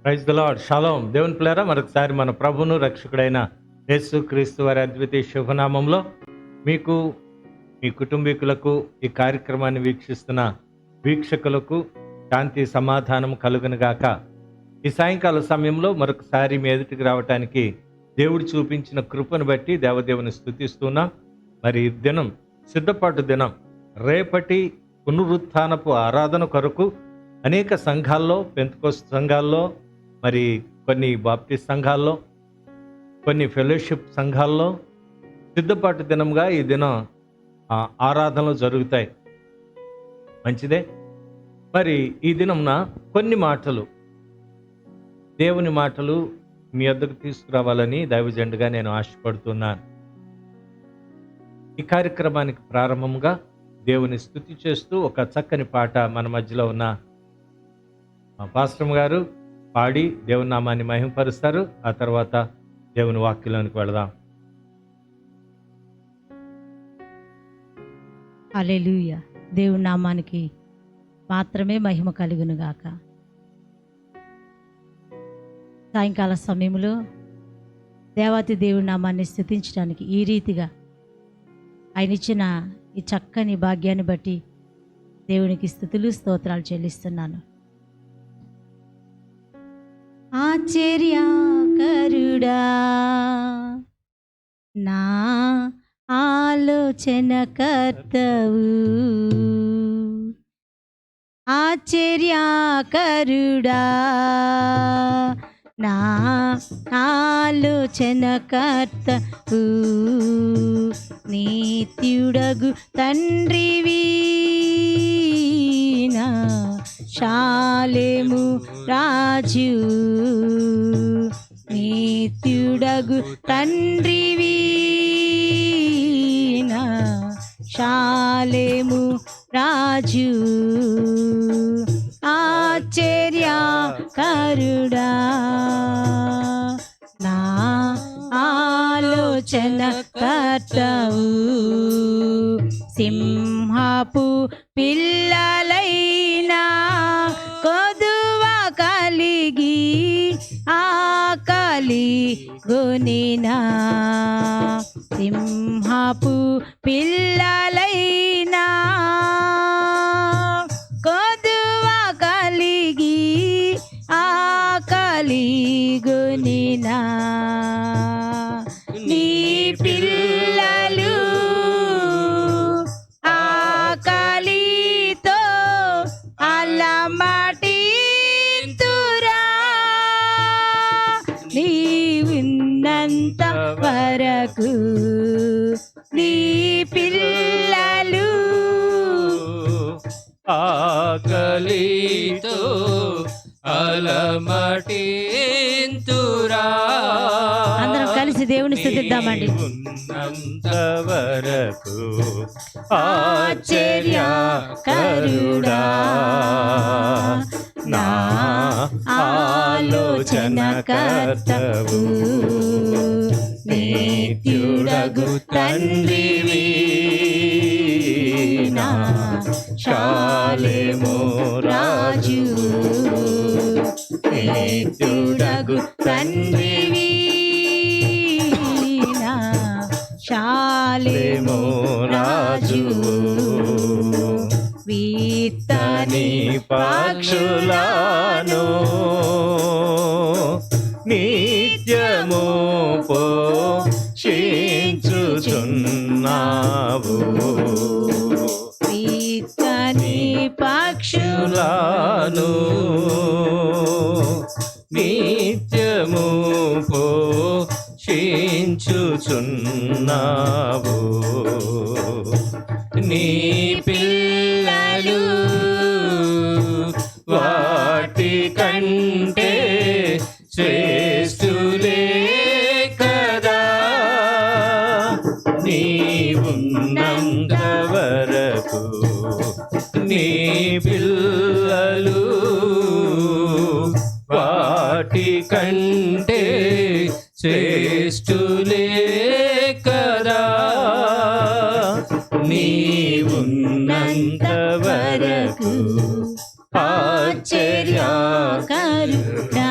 Praise the lord. Shalom. దేవుని పిల్లారా, మరొకసారి మన ప్రభువును రక్షకుడైన యేసు క్రీస్తు వారి అద్వితీయ శుభనామంలో మీకు, మీ కుటుంబీకులకు, ఈ కార్యక్రమాన్ని వీక్షిస్తున్న వీక్షకులకు శాంతి సమాధానం కలుగునుగాక. ఈ సాయంకాల సమయంలో మరొకసారి మీ ఎదుటికి రావటానికి దేవుడు చూపించిన కృపను బట్టి దేవదేవుని స్తుతిస్తున్నాం. మరి ఈ దినం సిద్ధపాటు దినం. రేపటి పునరుత్థానపు ఆరాధన కొరకు అనేక సంఘాల్లో, పెంతెకోస్తు సంఘాల్లో, మరి కొన్ని బాప్టిస్ట్ సంఘాల్లో, కొన్ని ఫెలోషిప్ సంఘాల్లో సిద్ధపాటు దినంగా ఈ దినం ఆరాధనలు జరుగుతాయి. మంచిదే. మరి ఈ దినంన కొన్ని మాటలు, దేవుని మాటలు మీ వద్దకు తీసుకురావాలని దైవజండుగా నేను ఆశపడుతున్నాను. ఈ కార్యక్రమానికి ప్రారంభంగా దేవుని స్తుతి చేస్తూ ఒక చక్కని పాట మన మధ్యలో ఉన్న పాస్టర్ గారు పాడి దేవుని నామాన్ని మహిమపరుస్తారు. ఆ తర్వాత దేవుని వాక్యంలోనికి వెళదాం. హల్లెలూయా. దేవుని నామానికి మాత్రమే మహిమ కలుగును గాక. సాయంకాల సమయంలో దేవాతి దేవుని నామాన్ని స్తుతించడానికి ఈ రీతిగా ఆయన ఇచ్చిన ఈ చక్కని భాగ్యాన్ని బట్టి దేవునికి స్తుతులు స్తోత్రాలు చెల్లిస్తున్నాను. ఆశ్చర్యకరుడా, నా ఆలోచనకర్తవు, ఆశ్చర్యకరుడా, నా ఆలోచనకర్తవు, నీత్యుడగు తండ్రివి, నా షాలేము రాజు, నీత్యుడగు తండ్రివి, నా షాలేము రాజు, ఆశ్చర్యకరుడా, నా ఆలోచనకర్తవు, సింహపు పిల్లలైనా కొదువ కలిగి ఆకలి గొనినా, సింహపు పిల్లలైనా కొదువ కలిగి ఆకలి గొనినా, నీ పిల్లలు ఆకలితో అలమటింతురా, నీవున్నంత వరకు నీ పిల్లలు ఆకలితో అలమటింతురా. అందరం కలిసి దేవుని స్తుతిద్దామండి. ఉన్నంత వరకు ఆశ్చర్యకరుడా, నా ఆలోచనకర్తవు, నీత్యుడగు తండ్రివి, నా షాలేము రాజు, నీత్యుడగు తండ్రివి, నా షాలేము రాజు, వీతని పక్షులను నిత్యము పోషించుచున్నావు, వీతని పక్షులను నిత్యము పోషించుచున్నావు, నీ పిల్లలు వాటి కంటే శ్రేష్ఠులే కదా, నీవున్నంత వరకు నీ పిల్లలు వాటి కంటే శ్రేష్ఠులే కదా, నీవున్నంత వరకు ఆశ్చర్యకరుడా,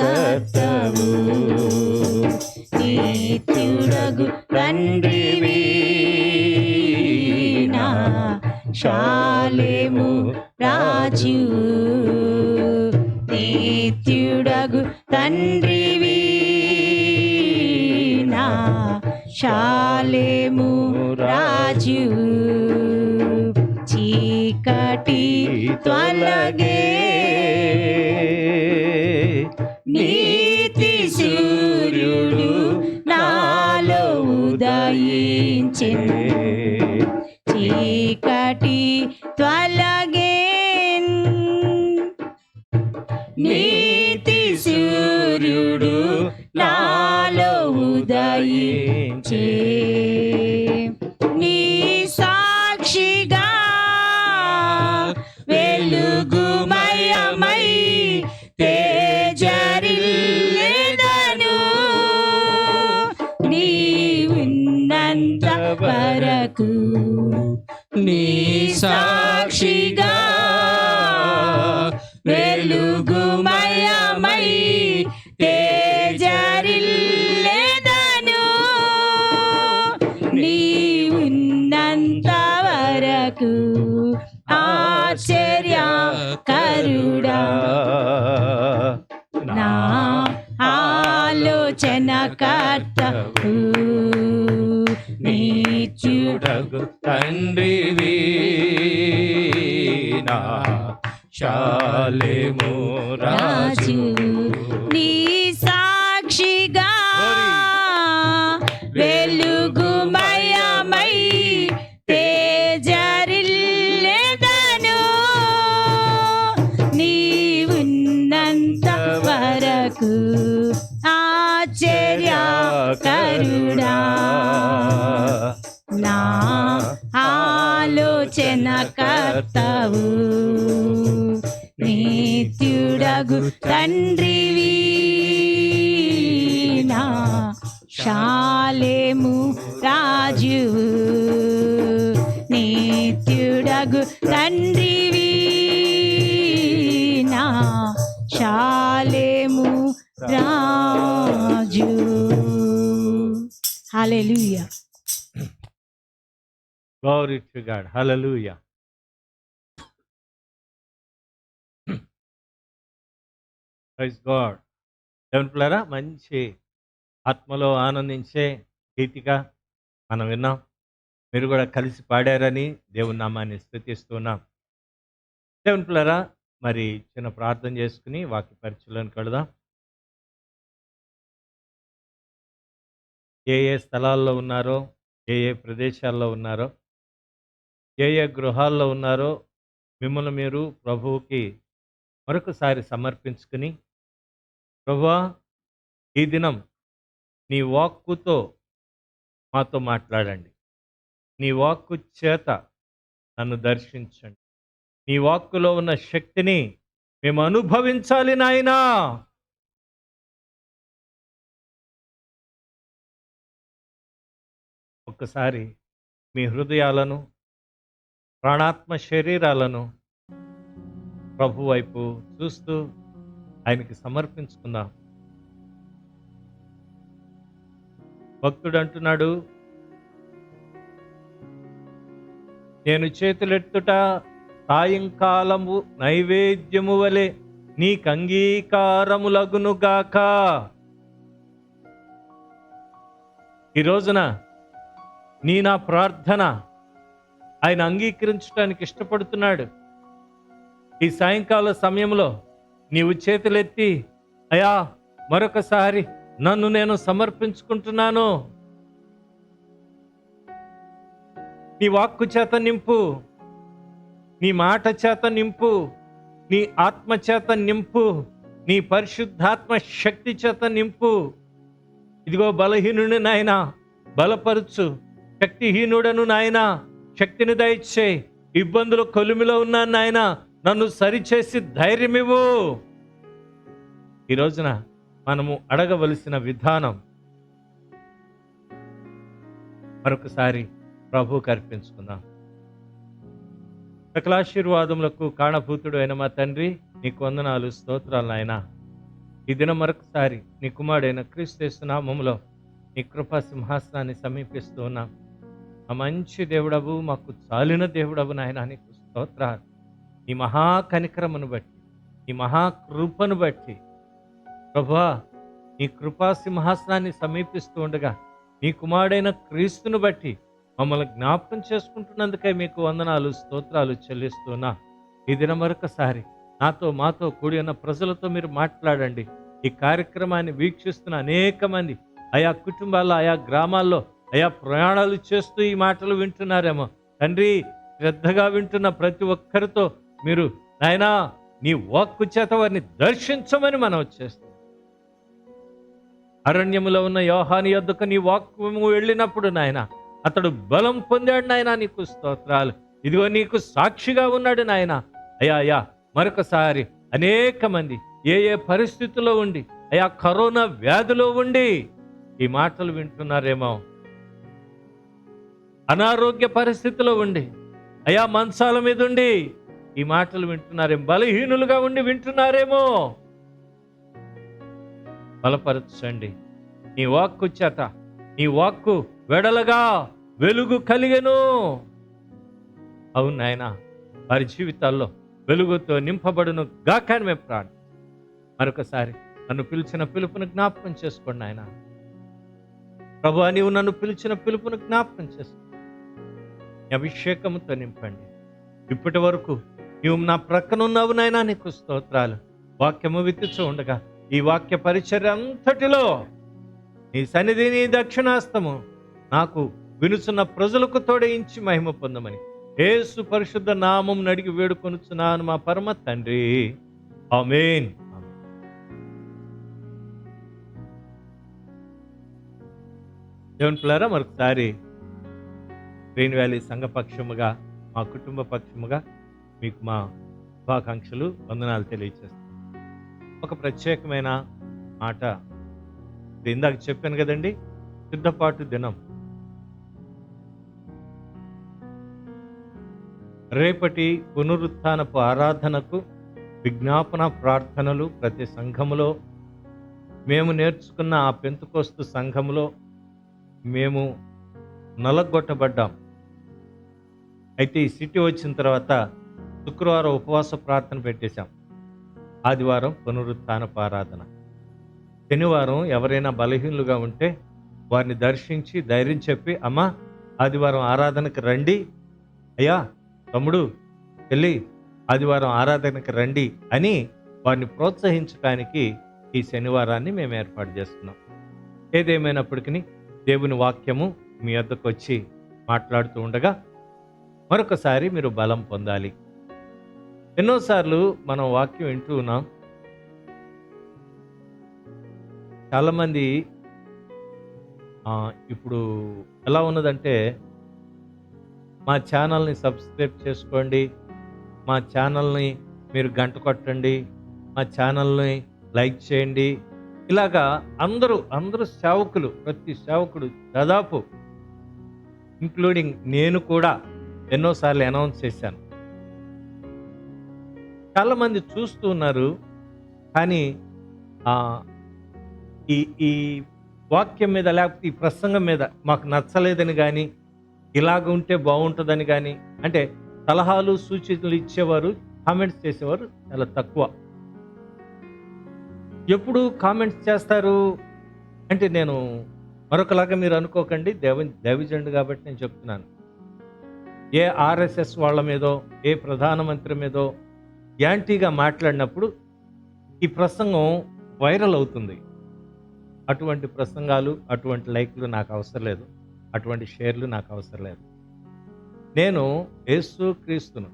కర్తవు నిత్యుడగు తండ్రివి నా శాలేము రాజు నిత్యుడగు తండ్రివి నా శాలేము రాజు చీకటి తొలగే నీతి సూర్యుడు నాలో ఉదయించెను చీకటి తొలగే నీతి సూర్యుడు నాలో ఉదయించే నీ సాక్షిగా వెలుగుమయమై తేజరిల్లెదను నీ ఉన్నంత వరకు నీ సాక్షిగా వెలుగుమయమై తేజరిల్లెదను నీ ఉన్నంత వరకు ఆశ్చర్యకరుడా నా ఆలోచన కర్తవు నీచుడగు తండ్రివి నా శాలేము రాజు నీ సాక్షిగా వెలుగుమయమై తేజరిల్లెదను నీ ఉన్నంత వరకు ఆశ్చర్యకరుడా నా ఆలోచన కర్తవు నిత్యుడగు తండ్రివి నా శాలేము రాజు నిత్యుడగు తండ్రివి నా శాలేము రాజు హల్లెలూయా Glory to God. Hallelujah. Praise God. దేవుని పిల్లరా, మంచి ఆత్మలో ఆనందించే గీతిగా మనం విన్నాం. మీరు కూడా కలిసి పాడారని దేవుని నామాన్ని స్తుతిస్తున్నాం. దేవుని పిల్లరా, మరి చిన్న ప్రార్థన చేసుకుని వాక్య పరిచయంలోకి వెళదాం. ఏ ఏ స్థలాల్లో ఉన్నారో, ఏ ఏ ప్రదేశాల్లో ఉన్నారో, ఏ ఏ గృహాల్లో ఉన్నారో మిమ్మల్ని మీరు ప్రభువుకి మరొకసారి సమర్పించుకుని, ప్రభువా, ఈ దినం నీ వాక్కుతో మాతో మాట్లాడండి. నీ వాక్కు చేత నన్ను దర్శించండి. నీ వాక్కులో ఉన్న శక్తిని మేము అనుభవించాలి నాయనా. ఒక్కసారి మీ హృదయాలను, ప్రాణాత్మ శరీరాలను ప్రభు వైపు చూస్తూ ఆయనకి సమర్పించుకుందాం. భక్తుడు అంటున్నాడు, నేను చేతులెత్తుట సాయంకాలము నైవేద్యము వలె నీకు అంగీకారములగునుగాక. ఈ రోజున నా ప్రార్థన ఆయన అంగీకరించడానికి ఇష్టపడుతున్నాడు. ఈ సాయంకాల సమయంలో నీవు చేతులెత్తి, అయ్యా మరొకసారి నన్ను నేను సమర్పించుకుంటున్నాను, నీ వాక్కు చేత నింపు, నీ మాట చేత నింపు, నీ ఆత్మ చేత నింపు, నీ పరిశుద్ధాత్మ శక్తి చేత నింపు. ఇదిగో బలహీనుని నాయనా బలపరుచు, శక్తిహీనుడను నాయనా శక్తిని దయచేయి, ఇబ్బందులు కొలిమిలో ఉన్నాను నాయనా నన్ను సరిచేసి ధైర్యమివ్వు. ఈ రోజున మనము అడగవలసిన విధానం మరొకసారి ప్రభువుకి అర్పించుకుందాం. సకలాశీర్వాదములకు కారణభూతుడు అయిన మా తండ్రి, నీకు వందనాలు, స్తోత్రాలు నాయనా. ఈ దినం మరొకసారి నీ కుమారుడైన క్రీస్తు యేసు నామములో నీ కృపా సింహాసనాన్ని సమీపిస్తూ ఉన్నాం. ఆ మంచి దేవుడవు, మాకు చాలిన దేవుడవు నాయన, నీకు స్తోత్రాలు. నీ మహాకనికరమును బట్టి, నీ మహాకృపను బట్టి ప్రభువా, నీ కృపా సింహాసనాన్ని సమీపిస్తూ ఉండగా నీ కుమారుడైన క్రీస్తును బట్టి మమ్మల్ని జ్ఞాపకం చేసుకుంటున్నందుకే మీకు వందనాలు, స్తోత్రాలు చెల్లిస్తున్నా. ఈ దినం మరొకసారి నాతో మాతో కూడి ఉన్న ప్రజలతో మీరు మాట్లాడండి. ఈ కార్యక్రమాన్ని వీక్షిస్తున్న అనేక మంది ఆయా కుటుంబాల్లో, ఆయా గ్రామాల్లో, ఆయా ప్రయాణాలు చేస్తూ ఈ మాటలు వింటున్నారేమో తండ్రి. శ్రద్ధగా వింటున్న ప్రతి ఒక్కరితో మీరు నాయనా నీ వాక్కు చేత వారిని దర్శించమని మనం చేస్తాం. అరణ్యములో ఉన్న యోహాను యొద్దకు నీ వాక్కు వెళ్ళినప్పుడు నాయన అతడు బలం పొందాడు నాయన, నీకు స్తోత్రాలు. ఇదిగో నీకు సాక్షిగా ఉన్నాడు నాయన. అయ్యా మరొకసారి అనేక మంది ఏ ఏ పరిస్థితుల్లో ఉండి, అయా కరోనా వ్యాధిలో ఉండి ఈ మాటలు వింటున్నారేమో, అనారోగ్య పరిస్థితిలో ఉండి, అయా మంచాల మీద ఉండి ఈ మాటలు వింటున్నారేమో, బలహీనులుగా ఉండి వింటున్నారేమో, బలపరచండి. నీ వాక్కు చేత, నీ వాక్కు వెడలగా వెలుగు కలిగెను. అవును నాయన, వారి జీవితాల్లో వెలుగుతో నింపబడును గాకని మేము ప్రార్థన. మరొకసారి నన్ను పిలిచిన పిలుపును జ్ఞాపకం చేసుకోండి ఆయన. ప్రభువా, నీవు నన్ను పిలిచిన పిలుపును జ్ఞాపకం చేసుకో. నీ అభిషేకముతో నింపండి. ఇప్పటి వరకు నీవు నా ప్రక్కనున్నావు నాయనా, నీకు స్తోత్రాలు. వాక్యము విత్తుచూ ఉండగా ఈ వాక్య పరిచర్య అంతటిలో నీ సన్నిధి, నీ దక్షిణాస్తము నాకు వినుచున్న ప్రజలకు తోడయించి మహిమ పొందమని యేసు పరిశుద్ధ నామం నడిగి వేడుకొనుచున్నాను మా పరమ తండ్రి, ఆమేన్. దేవుని పిల్లారా, మరొకసారి గ్రీన్ వ్యాలీ సంఘ పక్షముగా, మా కుటుంబ పక్షముగా మీకు మా శుభాకాంక్షలు, వందనాలు తెలియజేస్తాను. ఒక ప్రత్యేకమైన మాట ఇందాక చెప్పాను కదండి, సిద్ధపాటు దినం. రేపటి పునరుత్థానపు ఆరాధనకు విజ్ఞాపన ప్రార్థనలు ప్రతి సంఘములో, మేము నేర్చుకున్న ఆ పెంతుకోస్తు సంఘములో మేము నలగొట్టబడ్డాం. అయితే ఈ సిటీ వచ్చిన తర్వాత శుక్రవారం ఉపవాస ప్రార్థన పెట్టేశాం, ఆదివారం పునరుత్థానపు ఆరాధన, శనివారం ఎవరైనా బలహీనులుగా ఉంటే వారిని దర్శించి ధైర్యం చెప్పి, అమ్మా ఆదివారం ఆరాధనకు రండి, అయ్యా తమ్ముడు వెళ్ళి ఆదివారం ఆరాధనకు రండి అని వారిని ప్రోత్సహించడానికి ఈ శనివారాన్ని మేము ఏర్పాటు చేస్తున్నాం. ఏదేమైనప్పటికీ దేవుని వాక్యము మీ వద్దకు వచ్చి మాట్లాడుతూ ఉండగా మరొకసారి మీరు బలం పొందాలి. ఎన్నోసార్లు మనం వాక్యం వింటూ ఉన్నాం. చాలామంది ఇప్పుడు ఎలా ఉన్నదంటే, మా ఛానల్ని సబ్స్క్రైబ్ చేసుకోండి, మా ఛానల్ని మీరు గంట కొట్టండి, మా ఛానల్ని లైక్ చేయండి. ఇలాగా అందరూ సేవకులు, ప్రతి సేవకుడు దాదాపు ఇంక్లూడింగ్ నేను కూడా ఎన్నోసార్లు అనౌన్స్ చేశాను. చాలామంది చూస్తూ ఉన్నారు, కానీ ఈ వాక్యం మీద లేకపోతే ఈ ప్రసంగం మీద మాకు నచ్చలేదని కానీ, ఇలాగ ఉంటే బాగుంటుందని కానీ, అంటే సలహాలు సూచనలు ఇచ్చేవారు, కామెంట్స్ చేసేవారు చాలా తక్కువ. ఎప్పుడు కామెంట్స్ చేస్తారు అంటే, నేను మరొకలాగా మీరు అనుకోకండి, దైవజనుడు కాబట్టి నేను చెప్తున్నాను. ఏ ఆర్ఎస్ఎస్ వాళ్ళ మీదో, ఏ ప్రధానమంత్రి మీదో యాంటీగా మాట్లాడినప్పుడు ఈ ప్రసంగం వైరల్ అవుతుంది. అటువంటి ప్రసంగాలు, అటువంటి లైక్లు నాకు అవసరం లేదు, అటువంటి షేర్లు నాకు అవసరం లేదు. నేను యేసు క్రీస్తును,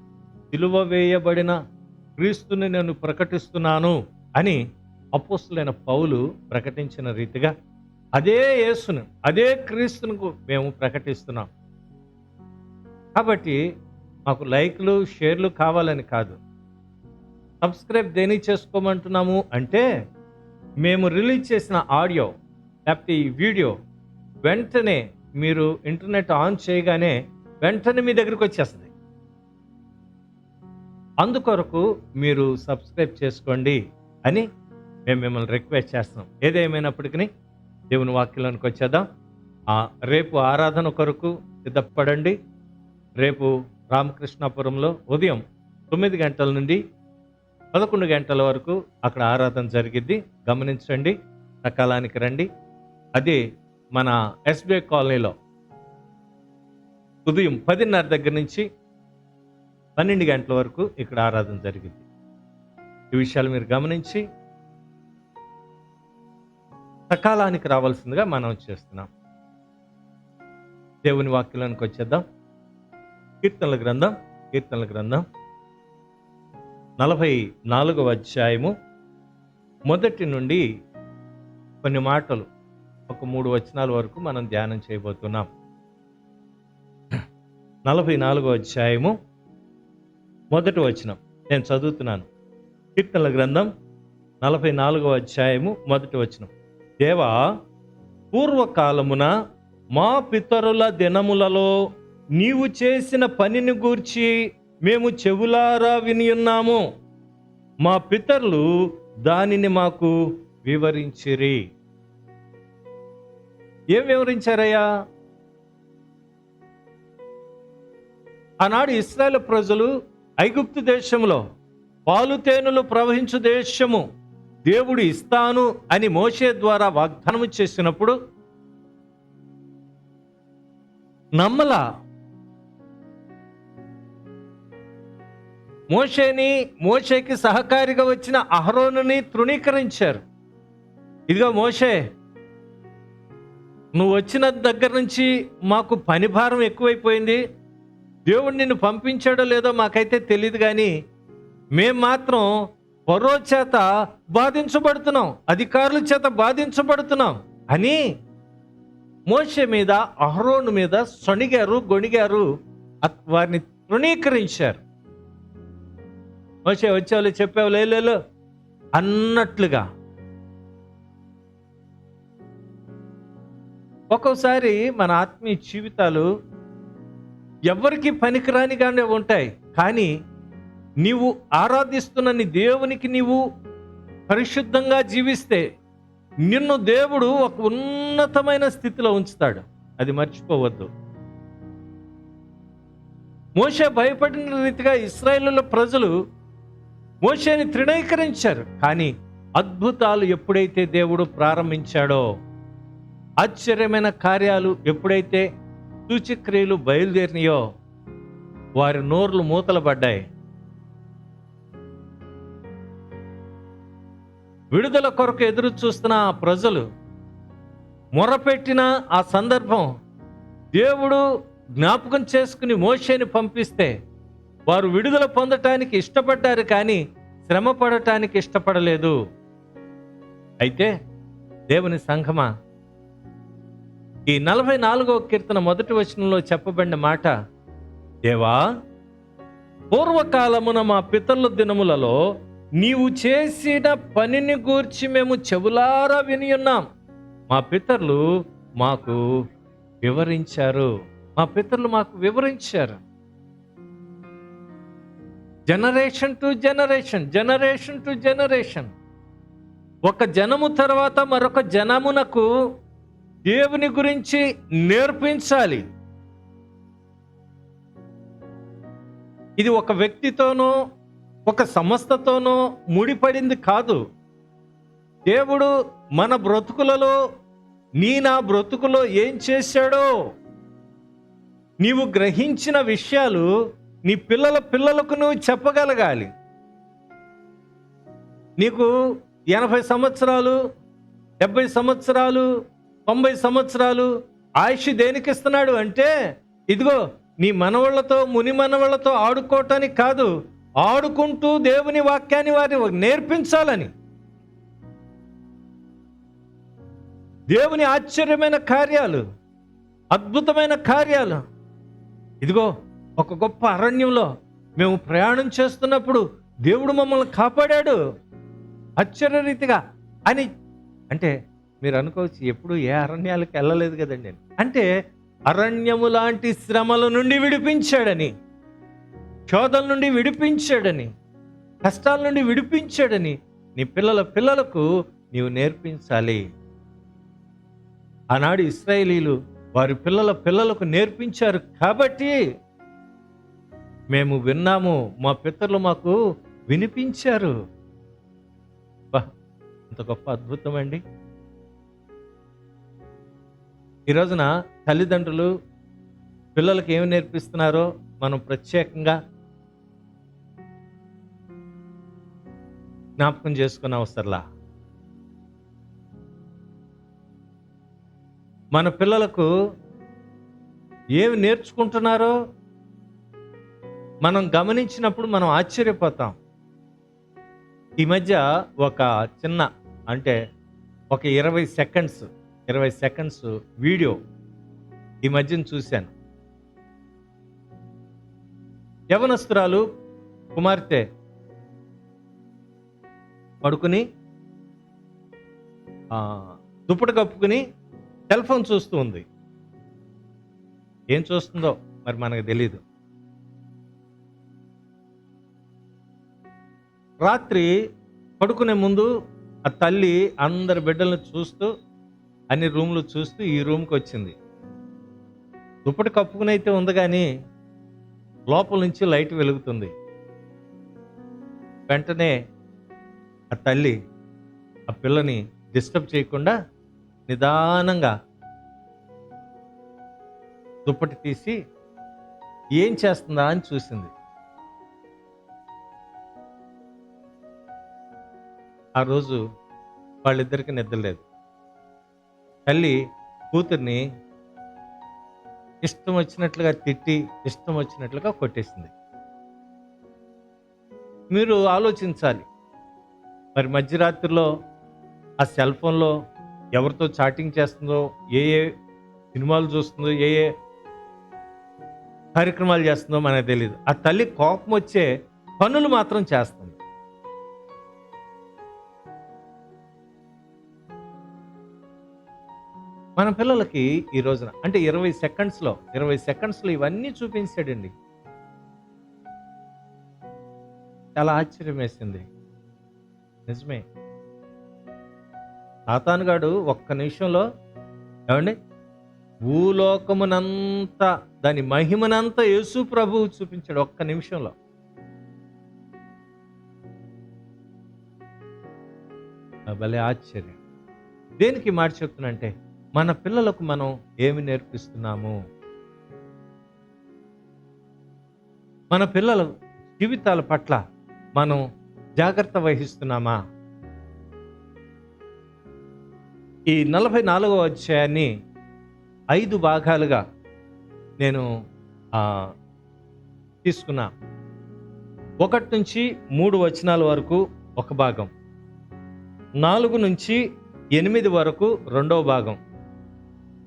సిలువ వేయబడిన క్రీస్తుని నేను ప్రకటిస్తున్నాను అని అపోస్తలుడైన పౌలు ప్రకటించిన రీతిగా అదే యేసును, అదే క్రీస్తును మేము ప్రకటిస్తున్నాం. కాబట్టి మాకు లైక్లు షేర్లు కావాలని కాదు. సబ్స్క్రైబ్ దేనికి చేసుకోమంటున్నాము అంటే, మేము రిలీజ్ చేసిన ఆడియో లేకపోతే ఈ వీడియో వెంటనే మీరు ఇంటర్నెట్ ఆన్ చేయగానే వెంటనే మీ దగ్గరికి వచ్చేస్తుంది. అందుకొరకు మీరు సబ్స్క్రైబ్ చేసుకోండి అని మేము మిమ్మల్ని రిక్వెస్ట్ చేస్తున్నాం. ఏదేమైనప్పటికీ దేవుని వాక్యంలోనికి వచ్చేద్దాం. రేపు ఆరాధన కొరకు సిద్ధపడండి. రేపు రామకృష్ణాపురంలో ఉదయం 9 గంటల నుండి 11 గంటల వరకు అక్కడ ఆరాధన జరిగిద్ది. గమనించండి, సకాలానికి రండి. అది మన ఎస్బీఐ కాలనీలో ఉదయం 10:30 దగ్గర నుంచి 12 గంటల వరకు ఇక్కడ ఆరాధన జరిగింది. ఈ విషయాలు మీరు గమనించి సకాలానికి రావాల్సిందిగా మనం చేస్తున్నాం. దేవుని వాక్యానికి వచ్చేద్దాం. కీర్తనల గ్రంథం 44వ అధ్యాయము మొదటి నుండి కొన్ని మాటలు, ఒక 3 వచనాల వరకు మనం ధ్యానం చేయబోతున్నాం. 44వ అధ్యాయము మొదటి వచనం నేను చదువుతున్నాను. కీర్తనల గ్రంథం 44వ అధ్యాయము మొదటి వచనం. దేవా, పూర్వకాలమున మా పితరుల దినములలో నీవు చేసిన పనిని గూర్చి మేము చెవులారా వినియున్నాము. మా పితరులు దానిని మాకు వివరించిరి. ఏం వివరించారయ్యా? ఆనాడు ఇశ్రాయేలు ప్రజలు ఐగుప్తు దేశంలో పాలు తేనెలు ప్రవహించు దేశము దేవుడు ఇస్తాను అని మోషే ద్వారా వాగ్దానం చేసినప్పుడు నమ్మలా. మోషేకి సహకారిగా వచ్చిన అహరోనుని తృణీకరించారు. ఇదిగో మోషే, నువ్వు వచ్చిన దగ్గర నుంచి మాకు పని భారం ఎక్కువైపోయింది. దేవుడు నిన్ను పంపించాడో లేదో మాకైతే తెలియదు, కానీ మేం మాత్రం ఫరో చేత బాధించబడుతున్నాం, అధికారుల చేత బాధించబడుతున్నాం అని మోషే మీద, అహరోను మీద గొణిగారు, వారిని తృణీకరించారు. మోషే వచ్చేవాళ్ళు చెప్పావు లేలో అన్నట్లుగా. ఒక్కోసారి మన ఆత్మీయ జీవితాలు ఎవరికి పనికిరానిగానే ఉంటాయి, కానీ నీవు ఆరాధిస్తున్న నీ దేవునికి నీవు పరిశుద్ధంగా జీవిస్తే నిన్ను దేవుడు ఒక ఉన్నతమైన స్థితిలో ఉంచుతాడు. అది మర్చిపోవద్దు. మోషే భయపడిన రీతిగా ఇశ్రాయేలు ప్రజలు మోషేని తృణీకరించారు, కానీ అద్భుతాలు ఎప్పుడైతే దేవుడు ప్రారంభించాడో, ఆశ్చర్యమైన కార్యాలు ఎప్పుడైతే సూచక్రియలు బయలుదేరినాయో, వారి నోర్లు మూతలు పడ్డాయి. విడుదల కొరకు ఎదురు చూస్తున్న ఆ ప్రజలు మొరపెట్టిన ఆ సందర్భం దేవుడు జ్ఞాపకం చేసుకుని మోషేని పంపిస్తే వారు విడుదల పొందటానికి ఇష్టపడ్డారు, కానీ శ్రమ పడటానికి ఇష్టపడలేదు. అయితే దేవుని సంఘమా, ఈ 44వ కీర్తన మొదటి వచనంలో చెప్పబడిన మాట, దేవా, పూర్వకాలమున మా పితరుల దినములలో నీవు చేసిన పనిని గూర్చి మేము చెవులారా వినియున్నాం. మా పితరులు మాకు వివరించారు. జనరేషన్ టు జనరేషన్, ఒక జనము తర్వాత మరొక జనమునకు దేవుని గురించి నేర్పించాలి. ఇది ఒక వ్యక్తితోనో ఒక సంస్థతోనో ముడిపడింది కాదు. దేవుడు మన బ్రతుకులలో, నా బ్రతుకులో ఏం చేశాడో నీవు గ్రహించిన విషయాలు నీ పిల్లలకు నువ్వు చెప్పగలగాలి. నీకు 80 సంవత్సరాలు, 70 సంవత్సరాలు, 90 సంవత్సరాలు ఆయుష్ దేనికి ఇస్తున్నాడు అంటే, ఇదిగో నీ మనవాళ్లతో, ముని మనవాళ్లతో ఆడుకోవటానికి కాదు, ఆడుకుంటూ దేవుని వాక్యాన్ని వారి నేర్పించాలని. దేవుని ఆశ్చర్యమైన కార్యాలు, అద్భుతమైన కార్యాలు. ఇదిగో ఒక గొప్ప అరణ్యంలో మేము ప్రయాణం చేస్తున్నప్పుడు దేవుడు మమ్మల్ని కాపాడాడు ఆశ్చర్యరీతిగా అని. అంటే మీరు అనుకోవచ్చు, ఎప్పుడు ఏ అరణ్యాలకు వెళ్ళలేదు కదండి నేను. అంటే అరణ్యము లాంటి శ్రమల నుండి విడిపించాడని, శోధల నుండి విడిపించాడని, కష్టాల నుండి విడిపించాడని నీ పిల్లల పిల్లలకు నీవు నేర్పించాలి. ఆనాడు ఇశ్రాయేలీలు వారి పిల్లల పిల్లలకు నేర్పించారు కాబట్టి మేము విన్నాము, మా పితరులు మాకు వినిపించారు. అంత గొప్ప అద్భుతం అండి. ఈ రోజున తల్లిదండ్రులు పిల్లలకు ఏమి నేర్పిస్తున్నారో మనం ప్రత్యేకంగా జ్ఞాపకం చేసుకునే అవసరంలా. మన పిల్లలకు ఏమి నేర్చుకుంటున్నారో మనం గమనించినప్పుడు మనం ఆశ్చర్యపోతాం. ఈ మధ్య ఒక చిన్న అంటే ఒక 20 సెకండ్స్ వీడియో ఈ మధ్యన చూశాను. యవనస్తురాలు కుమార్తె పడుకుని దుప్పటి కప్పుకుని సెల్ ఫోన్ చూస్తూ ఉంది. ఏం చూస్తుందో మరి మనకు తెలీదు. రాత్రి పడుకునే ముందు ఆ తల్లి అందరి బిడ్డలను చూస్తూ అన్ని రూమ్లు చూస్తూ ఈ రూమ్కి వచ్చింది. దుప్పటి కప్పుకుని అయితే ఉంది, కానీ లోపల నుంచి లైట్ వెలుగుతుంది. వెంటనే ఆ తల్లి ఆ పిల్లని డిస్టర్బ్ చేయకుండా నిదానంగా దుప్పటి తీసి ఏం చేస్తుందా అని చూసింది. ఆ రోజు వాళ్ళిద్దరికి నిద్ర లేదు. తల్లి కూతుర్ని ఇష్టం వచ్చినట్లుగా తిట్టి ఇష్టం వచ్చినట్లుగా కొట్టేసింది. మీరు ఆలోచించాలి, మరి మధ్యరాత్రిలో ఆ సెల్ ఫోన్లో ఎవరితో చాటింగ్ చేస్తుందో, ఏ ఏ సినిమాలు చూస్తుందో, ఏ ఏ కార్యక్రమాలు చేస్తుందో మనకు తెలియదు. ఆ తల్లి కోపం వచ్చే పనులు మాత్రం చేస్తుంది. మన పిల్లలకి ఈ రోజున అంటే 20 సెకండ్స్లో ఇవన్నీ చూపించాడండి. చాలా ఆశ్చర్యం వేసింది. నిజమే, సాతానుగాడు ఒక్క నిమిషంలో ఏమండి భూలోకమునంతా దాని మహిమనంతా యేసు ప్రభువు చూపించాడు ఒక్క నిమిషంలో. భలే ఆశ్చర్యం. దేనికి మాట చెప్తున్నంటే మన పిల్లలకు మనం ఏమి నేర్పిస్తున్నాము, మన పిల్లల జీవితాల పట్ల మనం జాగ్రత్త వహిస్తున్నామా? ఈ 44వ అధ్యాయాన్ని 5 భాగాలుగా నేను తీసుకున్నా. 1 నుంచి 3 వచనాల వరకు ఒక భాగం, 4 నుంచి 8 వరకు రెండవ భాగం,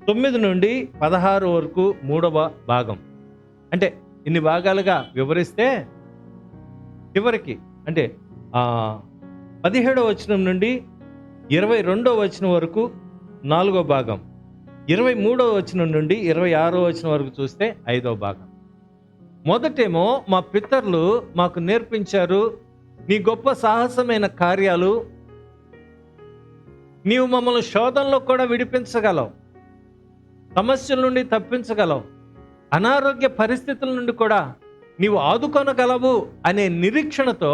9 నుండి 16 వరకు మూడవ భాగం. అంటే ఇన్ని భాగాలుగా వివరిస్తే చివరికి అంటే 17వ వచనం నుండి 22వ వచనం వరకు 4వ భాగం, 23వ వచనం నుండి 26వ వచనం వరకు చూస్తే 5వ భాగం. మొదటేమో మా పితరులు మాకు నేర్పించారు నీ గొప్ప సాహసమైన కార్యాలు, నీవు మమ్మల్ని శోధనలో కూడా విడిపించగలవు, సమస్యల నుండి తప్పించగలవు, అనారోగ్య పరిస్థితుల నుండి కూడా నీవు ఆదుకొనగలవు అనే నిరీక్షణతో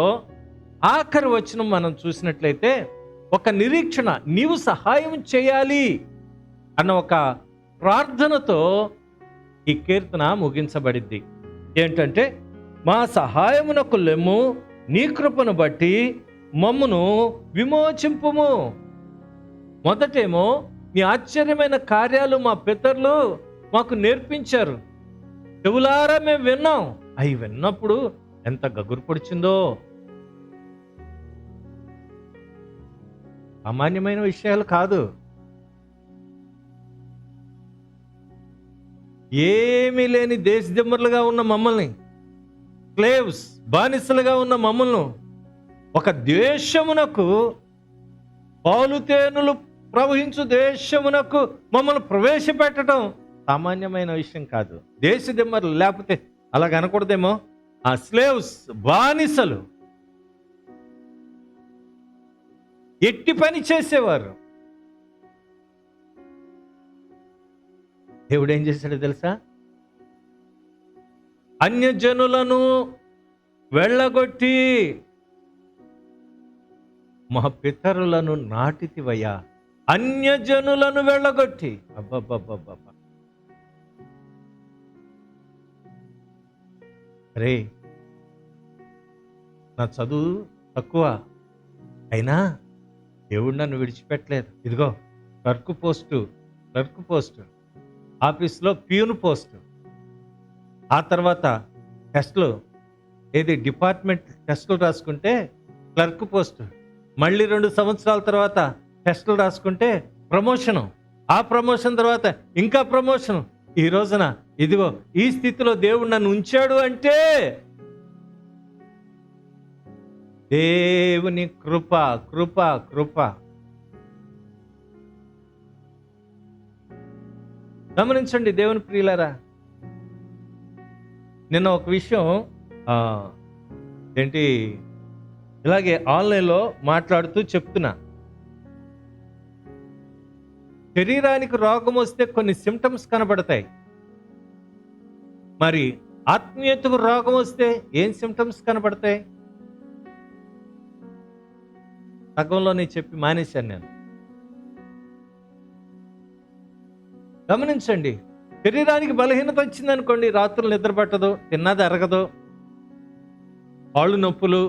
ఆఖరి వచనం మనం చూసినట్లయితే ఒక నిరీక్షణ, నీవు సహాయం చేయాలి అన్న ఒక ప్రార్థనతో ఈ కీర్తన ముగించబడింది. ఏంటంటే మా సహాయమునకు లెమ్ము, నీ కృపను బట్టి మమ్మును విమోచింపుము. మొదటేమో నీ ఆశ్చర్యమైన కార్యాలు మా పితరులు మాకు నేర్పించారు, చెవులారా మేము విన్నాం. అవి విన్నప్పుడు ఎంత గగురు పొడిచిందో. సామాన్యమైన విషయాలు కాదు. ఏమీ లేని దేశదిమ్మరులుగా ఉన్న మమ్మల్ని, స్లేవ్స్ బానిసలుగా ఉన్న మమ్మల్ని ఒక దేశమునకు, పాలుతేనులు ప్రవహించు దేశమునకు మమ్మల్ని ప్రవేశపెట్టడం సామాన్యమైన విషయం కాదు. దేశదిమ్మరులు లేకపోతే అలాగ అనకూడదేమో. ఆ స్లేవ్స్ బానిసలు ఎట్టి పని చేసేవారు. దేవుడు ఏం చేశాడో తెలుసా? అన్యజనులను వెళ్ళగొట్టి మా పితరులను నాటితివయ్యా. అన్యజనులను వెళ్ళగొట్టి. అబ్బబ్బబ్బబ్బ. రే, నా చదువు తక్కువ అయినా దేవుడు నన్ను విడిచిపెట్టలేదు. ఇదిగో క్లర్క్ పోస్టు, ఆఫీస్లో ప్యూన్ పోస్టు, ఆ తర్వాత టెస్టులు, డిపార్ట్మెంట్ టెస్టులు రాసుకుంటే క్లర్క్ పోస్టు, మళ్ళీ 2 సంవత్సరాల తర్వాత టెస్టులు రాసుకుంటే ప్రమోషను, ఆ ప్రమోషన్ తర్వాత ఇంకా ప్రమోషను. ఈ రోజున ఇదిగో ఈ స్థితిలో దేవుడు నన్ను ఉంచాడు అంటే దేవుని కృప కృప కృప. గమనించండి దేవుని ప్రియులారా. నిన్న ఒక విషయం ఇలాగే ఆన్లైన్లో మాట్లాడుతూ చెప్తున్నా. శరీరానికి రోగం వస్తే కొన్ని సిమ్టమ్స్ కనబడతాయి. మరి ఆత్మీయతకు రోగం వస్తే ఏం సిమ్టమ్స్ కనబడతాయి? సగంలోనే చెప్పి మానేశాను నేను. గమనించండి, శరీరానికి బలహీనత వచ్చిందనుకోండి, రాత్రులు నిద్ర పట్టదు, తిన్నది అరగదు, కాళ్ళు నొప్పులు,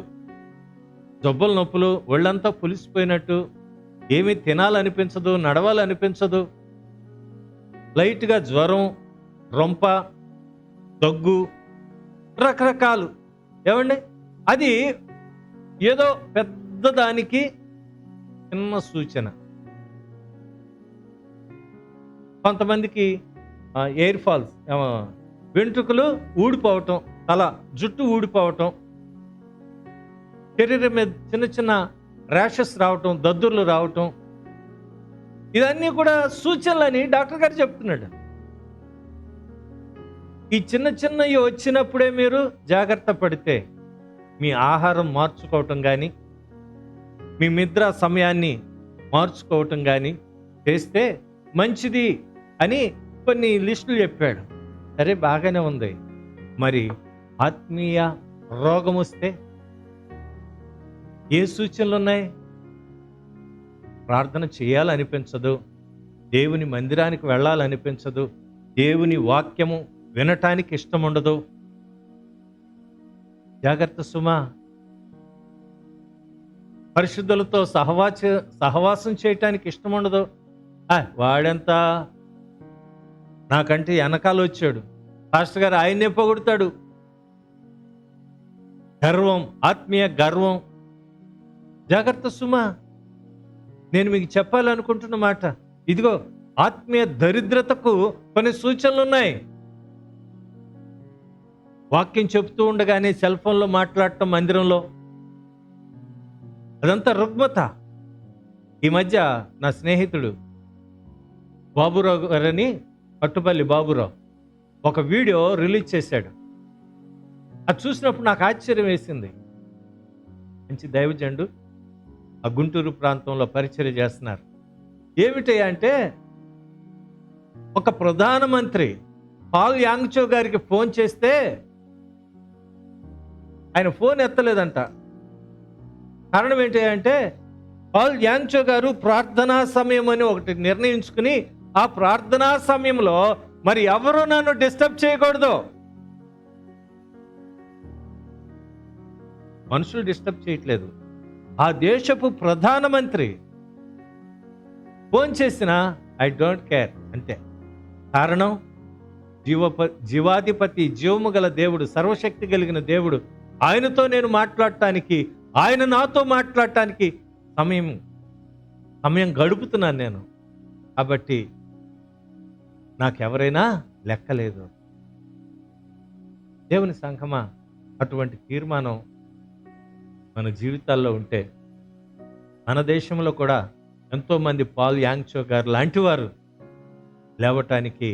జబ్బుల నొప్పులు, ఒళ్ళంతా పులిసిపోయినట్టు, ఏమీ తినాలనిపించదు, నడవాలనిపించదు, లైట్గా జ్వరం, రొంప, దగ్గు, రకరకాలు. ఏమండి, అది ఏదో పెద్ద దానికి చిన్న సూచన. కొంతమందికి ఎయిర్ ఫాల్స్, వెంట్రుకలు ఊడిపోవటం, తల జుట్టు ఊడిపోవటం, శరీరం మీద చిన్న చిన్న ర్యాషెస్ రావటం, దద్దుర్లు రావటం, ఇవన్నీ కూడా సూచనలని డాక్టర్ గారు చెప్తున్నాడు. ఈ చిన్న చిన్నవి వచ్చినప్పుడే మీరు జాగ్రత్త పడితే, మీ ఆహారం మార్చుకోవటం కానీ, మీ నిద్ర సమయాన్ని మార్చుకోవటం కానీ చేస్తే మంచిది అని కొన్ని లిస్టులు చెప్పాడు. సరే, బాగానే ఉంది. మరి ఆత్మీయ రోగం వస్తే ఏ సూచనలు ఉన్నాయి? ప్రార్థన చేయాలనిపించదు, దేవుని మందిరానికి వెళ్ళాలనిపించదు, దేవుని వాక్యము వినటానికి ఇష్టం ఉండదు. జాగ్రత్త సుమా. పరిశుద్ధులతో సహవాసం చేయటానికి ఇష్టం ఉండదు. వాడెంత, నాకంటే వెనకాల వచ్చాడు, పాస్టర్ గారు ఆయన్నే పొగుడుతాడు. గర్వం, ఆత్మీయ గర్వం. జాగ్రత్త సుమా. నేను మీకు చెప్పాలనుకుంటున్న మాట ఇదిగో, ఆత్మీయ దరిద్రతకు కొన్ని సూచనలు ఉన్నాయి. వాక్యం చెప్తూ ఉండగానే సెల్ ఫోన్లో మాట్లాడటం మందిరంలో, అదంతా రుగ్మత. ఈ మధ్య నా స్నేహితుడు బాబురావు గారని, పట్టుపల్లి బాబురావు, ఒక వీడియో రిలీజ్ చేశాడు. అది చూసినప్పుడు నాకు ఆశ్చర్యం వేసింది. మంచి దైవజనుడు, ఆ గుంటూరు ప్రాంతంలో పరిచర్య చేస్తున్నారు. ఏమిటయ్యా అంటే, ఒక ప్రధానమంత్రి పాల్ యాంగ్చో గారికి ఫోన్ చేస్తే ఆయన ఫోన్ ఎత్తలేదంట. కారణం ఏంటి అంటే, పాల్ యాంగ్చో గారు ప్రార్థనా సమయం అని ఒకటి నిర్ణయించుకుని, ఆ ప్రార్థనా సమయంలో మరి ఎవరు నన్ను డిస్టర్బ్ చేయకూడదు. మనుషులు డిస్టర్బ్ చేయట్లేదు, ఆ దేశపు ప్రధానమంత్రి ఫోన్ చేసినా ఐ డోంట్ కేర్ అంతే. కారణం, జీవాధిపతి, జీవము గల దేవుడు, సర్వశక్తి కలిగిన దేవుడు, ఆయనతో నేను మాట్లాడటానికి, ఆయన నాతో మాట్లాడటానికి సమయం గడుపుతున్నాను నేను. కాబట్టి నాకెవరైనా లెక్కలేదు. దేవుని సంఘమా, అటువంటి తీర్మానం మన జీవితాల్లో ఉంటే, మన దేశంలో కూడా ఎంతోమంది పాల్ యాంగ్చో గారు లాంటి వారు లేవటానికి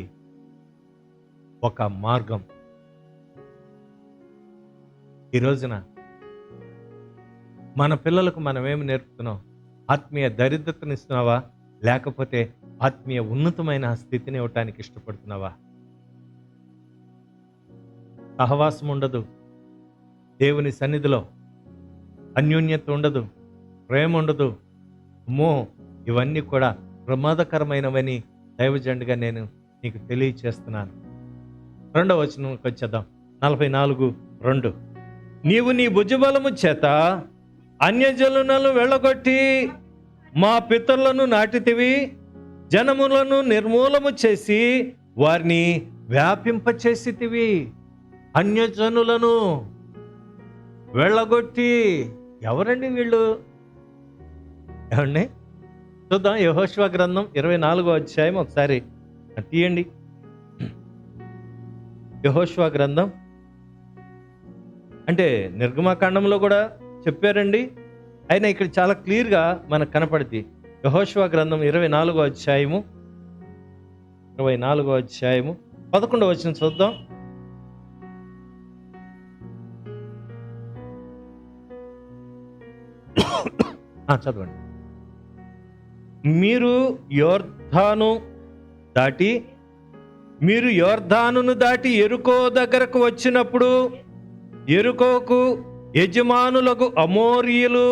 ఒక మార్గం. ఈ రోజున మన పిల్లలకు మనం ఏమి నేర్పుతున్నాం? ఆత్మీయ దరిద్రతనిస్తున్నావా, లేకపోతే ఆత్మీయ ఉన్నతమైన స్థితిని ఇవ్వటానికి ఇష్టపడుతున్నావా? సహవాసం ఉండదు, దేవుని సన్నిధిలో అన్యోన్యత ఉండదు, ప్రేమ ఉండదు. అమ్మో, ఇవన్నీ కూడా ప్రమాదకరమైనవని దైవజనుడిగా నేను నీకు తెలియచేస్తున్నాను. 2వ వచనంకి వచ్చేద్దాం. 44:2. నీవు నీ భుజబలము చేత అన్యజనులను వెళ్ళగొట్టి మా పితరులను నాటితివి, జనములను నిర్మూలము చేసి వారిని వ్యాపింపచేసితివి. అన్యజనులను వెళ్ళగొట్టి, ఎవరండి వీళ్ళు? ఏమండి చూద్దాం. యెహోషువ గ్రంథం 24వ అధ్యాయం ఒకసారి తీయండి. యెహోషువ గ్రంథం అంటే నిర్గమకాండంలో కూడా చెప్పారండి, అయినా ఇక్కడ చాలా క్లియర్గా మనకు కనపడుతుంది. యెహోషువ గ్రంథం 24వ అధ్యాయము 11వ వచనం చూద్దాం. చదవండి. మీరు యోర్దానును దాటి యెరికో దగ్గరకు వచ్చినప్పుడు యెరికోకు యజమానులకు అమోరీయులు,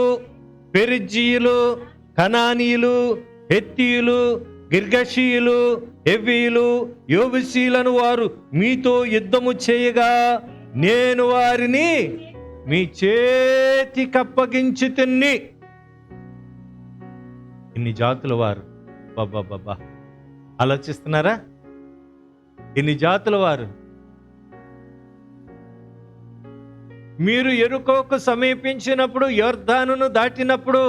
పెరిజ్జీయులు, కనానీయులు, హెత్తీయులు, గిర్గషీయులు, హెవీయులు, యోబుసీలను వారు మీతో యుద్ధము చేయగా నేను వారిని మీ చేతికప్పగించి తిన్ని. ఇన్ని జాతుల వారు, బాబా ఆలోచిస్తున్నారా? ఇన్ని జాతుల వారు. మీరు యెరికోకు సమీపించినప్పుడు, యొర్దానును దాటినప్పుడు,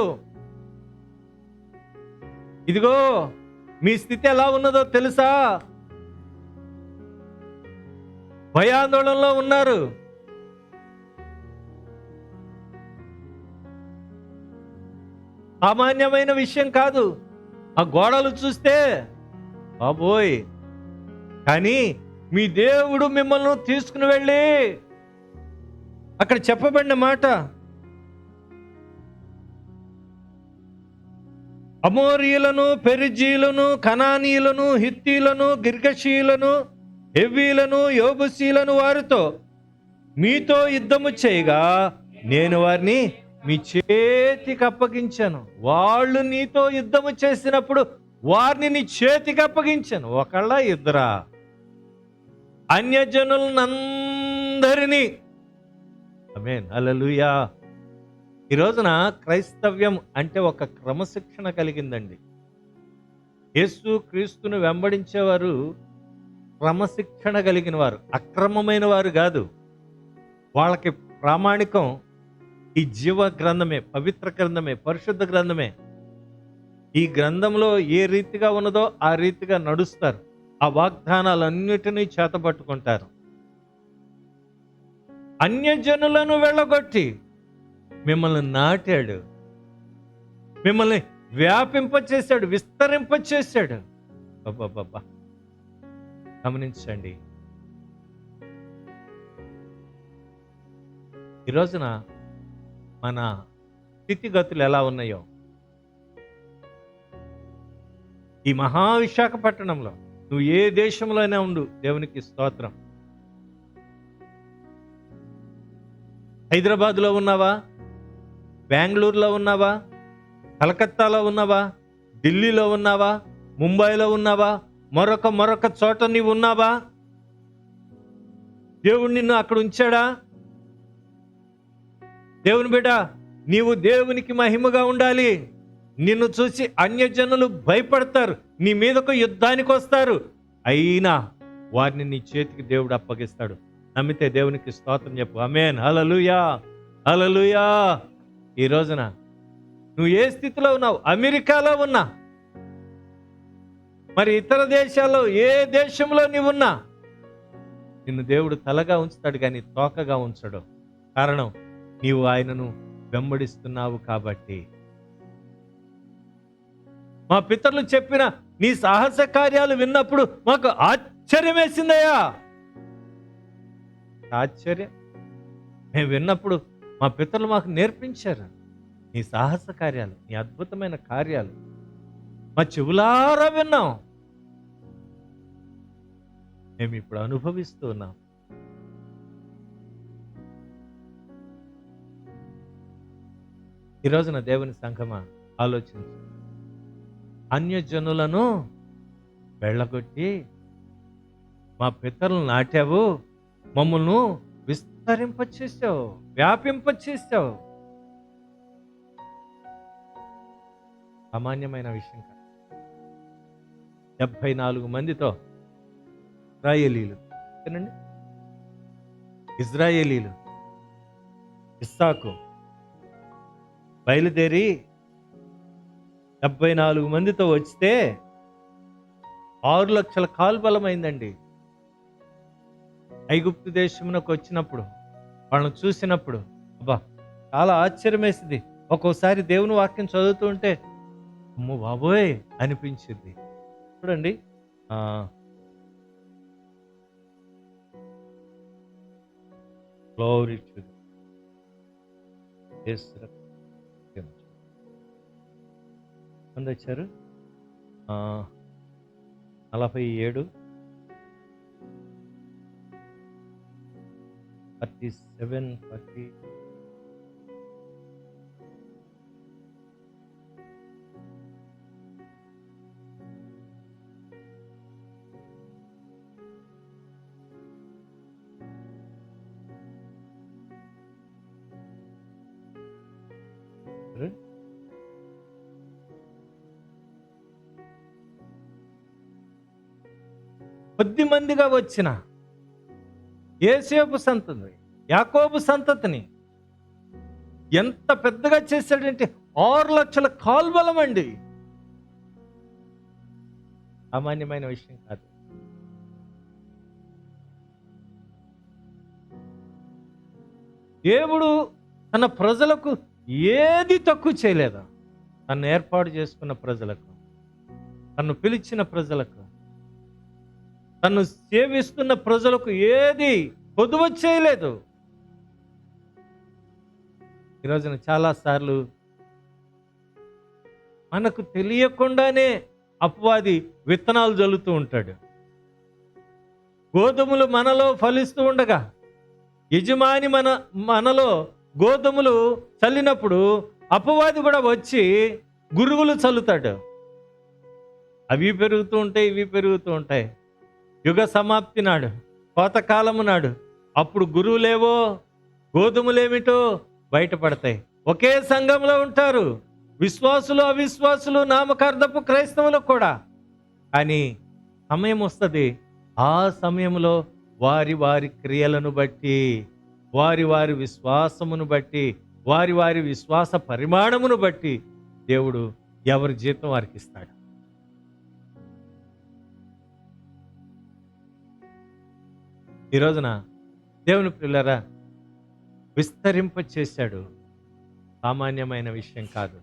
ఇదిగో మీ స్థితి ఎలా ఉన్నదో తెలుసా? భయాందోళనలో ఉన్నారు. సామాన్యమైన విషయం కాదు. ఆ గోడలు చూస్తే బాబోయ్, కానీ మీ దేవుడు మిమ్మల్ని తీసుకుని వెళ్ళి, అక్కడ చెప్పబడిన మాట, అమోరీయులను, పెరిజీలను, కనానీయులను, హిత్తీలను, గిర్గషీయులను, హెవీలను, యోబుసీలను వారితో మీతో యుద్ధము చేయగా నేను వారిని మీ చేతికి అప్పగించాను. వాళ్ళు నీతో యుద్ధము చేసినప్పుడు వారిని నీ చేతికి అప్పగించాను. ఒకళ్ళ ఇద్దరా? అన్యజనులందరినీ. ఆమేన్, హల్లెలూయా. ఈ రోజున క్రైస్తవ్యం అంటే ఒక క్రమశిక్షణ కలిగిందండి. యేసు క్రీస్తును వెంబడించేవారు క్రమశిక్షణ కలిగిన వారు, అక్రమమైన వారు కాదు. వాళ్ళకి ప్రామాణికం ఈ జీవ గ్రంథమే, పవిత్ర గ్రంథమే, పరిశుద్ధ గ్రంథమే. ఈ గ్రంథంలో ఏ రీతిగా ఉన్నదో ఆ రీతిగా నడుస్తారు. ఆ వాగ్దానాలన్నిటినీ చేతబట్టుకుంటారు. అన్యజనులను వెళ్ళగొట్టి మిమ్మల్ని నాటాడు, మిమ్మల్ని వ్యాపింపచేశాడు, విస్తరింపచేశాడు. బాబా గమనించండి. ఈ రోజున మన స్థితిగతులు ఎలా ఉన్నాయో, ఈ మహావిశాఖపట్నంలో నువ్వు ఏ దేశంలోనే ఉండు, దేవునికి స్తోత్రం. హైదరాబాద్లో ఉన్నావా, బెంగళూరులో ఉన్నావా, కలకత్తాలో ఉన్నావా, ఢిల్లీలో ఉన్నావా, ముంబైలో ఉన్నావా, మరొక చోట నీవు ఉన్నావా? దేవుడు నిన్ను అక్కడ ఉంచాడా? దేవుని బిడ్డ, నీవు దేవునికి మహిమగా ఉండాలి. నిన్ను చూసి అన్యజనులు భయపడతారు, నీ మీదకు యుద్ధానికి వస్తారు. అయినా వారిని నీ చేతికి దేవుడు అప్పగిస్తాడు. నమ్మితే దేవునికి స్తోత్రం చెప్పు. ఆమేన్, హల్లెలూయా, హల్లెలూయా. ఈ రోజున నువ్వు ఏ స్థితిలో ఉన్నావు? అమెరికాలో ఉన్నా, మరి ఇతర దేశాల్లో ఏ దేశంలో నీవున్నా, నిన్ను దేవుడు తలగా ఉంచుతాడు కానీ తోకగా ఉంచడు. కారణం, నీవు ఆయనను వెంబడిస్తున్నావు కాబట్టి. మా పితరులు చెప్పిన నీ సాహస కార్యాలు విన్నప్పుడు మాకు ఆశ్చర్యం వేసిందయ్యా. ఆశ్చర్యం మేము విన్నప్పుడు మా పితరులు మాకు నేర్పించారు. నీ సాహస కార్యాలు, నీ అద్భుతమైన కార్యాలు మా చెవులారా విన్నాం, మేము ఇప్పుడు అనుభవిస్తూ ఉన్నాం. ఈరోజున దేవుని సంఘమా ఆలోచించు. అన్యజనులను వెళ్ళగొట్టి మా పితరులను నాటావు, మమ్మల్ని విస్తరింపచేసావు, వ్యాపింపచేసావు. సామాన్యమైన విషయం కాదు. 74 మందితో ఇశ్రాయేలీలు, ఏనండి, ఇజ్రాయేలీలు ఇస్సాకు బయలుదేరి 74 మందితో వస్తే 6 లక్షల కాల్బలమైందండి. ఐగుప్తు దేశమునకు వచ్చినప్పుడు వాళ్ళని చూసినప్పుడు అబ్బా చాలా ఆశ్చర్యం వేసింది. ఒక్కోసారి దేవుని వాక్యం చదువుతూ ఉంటే అమ్మో బాబోయ్ అనిపించింది. చూడండి, గ్లోరీ టు మంది వచ్చారు. 47, 47, 40. కొద్ది మందిగా వచ్చిన యోసేపు సంతతిని, యాకోబు సంతతిని ఎంత పెద్దగా చేశాడంటే 6 లక్షల కాల్బలం అండి. సామాన్యమైన విషయం కాదు. దేవుడు తన ప్రజలకు ఏది తక్కువ చేయలేదా? తను ఏర్పాటు చేసుకున్న ప్రజలకు, తను పిలిచిన ప్రజలకు, తను సేవిస్తున్న ప్రజలకు ఏది కొదువ చేయలేదు. ఈరోజున చాలాసార్లు మనకు తెలియకుండానే అపవాది విత్తనాలు జల్లుతూ ఉంటాడు. గోధుమలు మనలో ఫలిస్తూ ఉండగా యజమాని మనలో గోధుమలు చల్లినప్పుడు అపవాది కూడా వచ్చి గురుగులు చల్లుతాడు. అవి పెరుగుతూ ఉంటాయి, ఇవి పెరుగుతూ ఉంటాయి. యుగ సమాప్తి నాడు, కోతకాలము నాడు అప్పుడు గురువులేవో గోధుమలేమిటో బయటపడతాయి. ఒకే సంఘంలో ఉంటారు విశ్వాసులు, అవిశ్వాసులు, నామకార్థపు క్రైస్తవులు కూడా. కానీ సమయం వస్తుంది, ఆ సమయంలో వారి వారి క్రియలను బట్టి, వారి వారి విశ్వాసమును బట్టి, వారి వారి విశ్వాస పరిమాణమును బట్టి దేవుడు ఎవరి జీతం వారికి ఇస్తాడు. ఈ రోజున దేవుని పిల్లరా విస్తరింప చేశాడు. సామాన్యమైన విషయం కాదు.